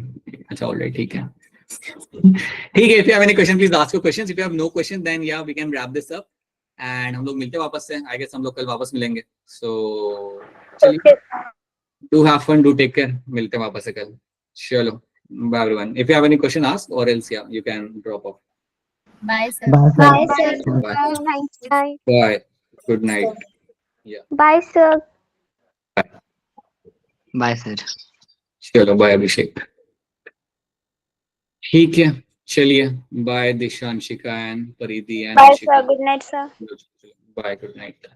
अच्छा, ऑलराइट, ठीक है। ठीक है, if you have any question please ask your questions. If you have no question then yeah we can wrap this up and हम लोग मिलते हैं वापस से। I guess हम लोग कल वापस मिलेंगे। So चलिए, do have fun, do take care, मिलते हैं वापस से कल। चलो, bye everyone. If you have any question ask or else yeah you can drop off. Bye, sir. Bye, sir. Bye, sir. Bye. Bye. Bye. Good night. Bye, sir. Bye, sir. चलो, bye Abhishek. ठीक है, चलिए, bye Dishanshika and Paridhi and Bye, sir. Good night, sir. Bye, good night.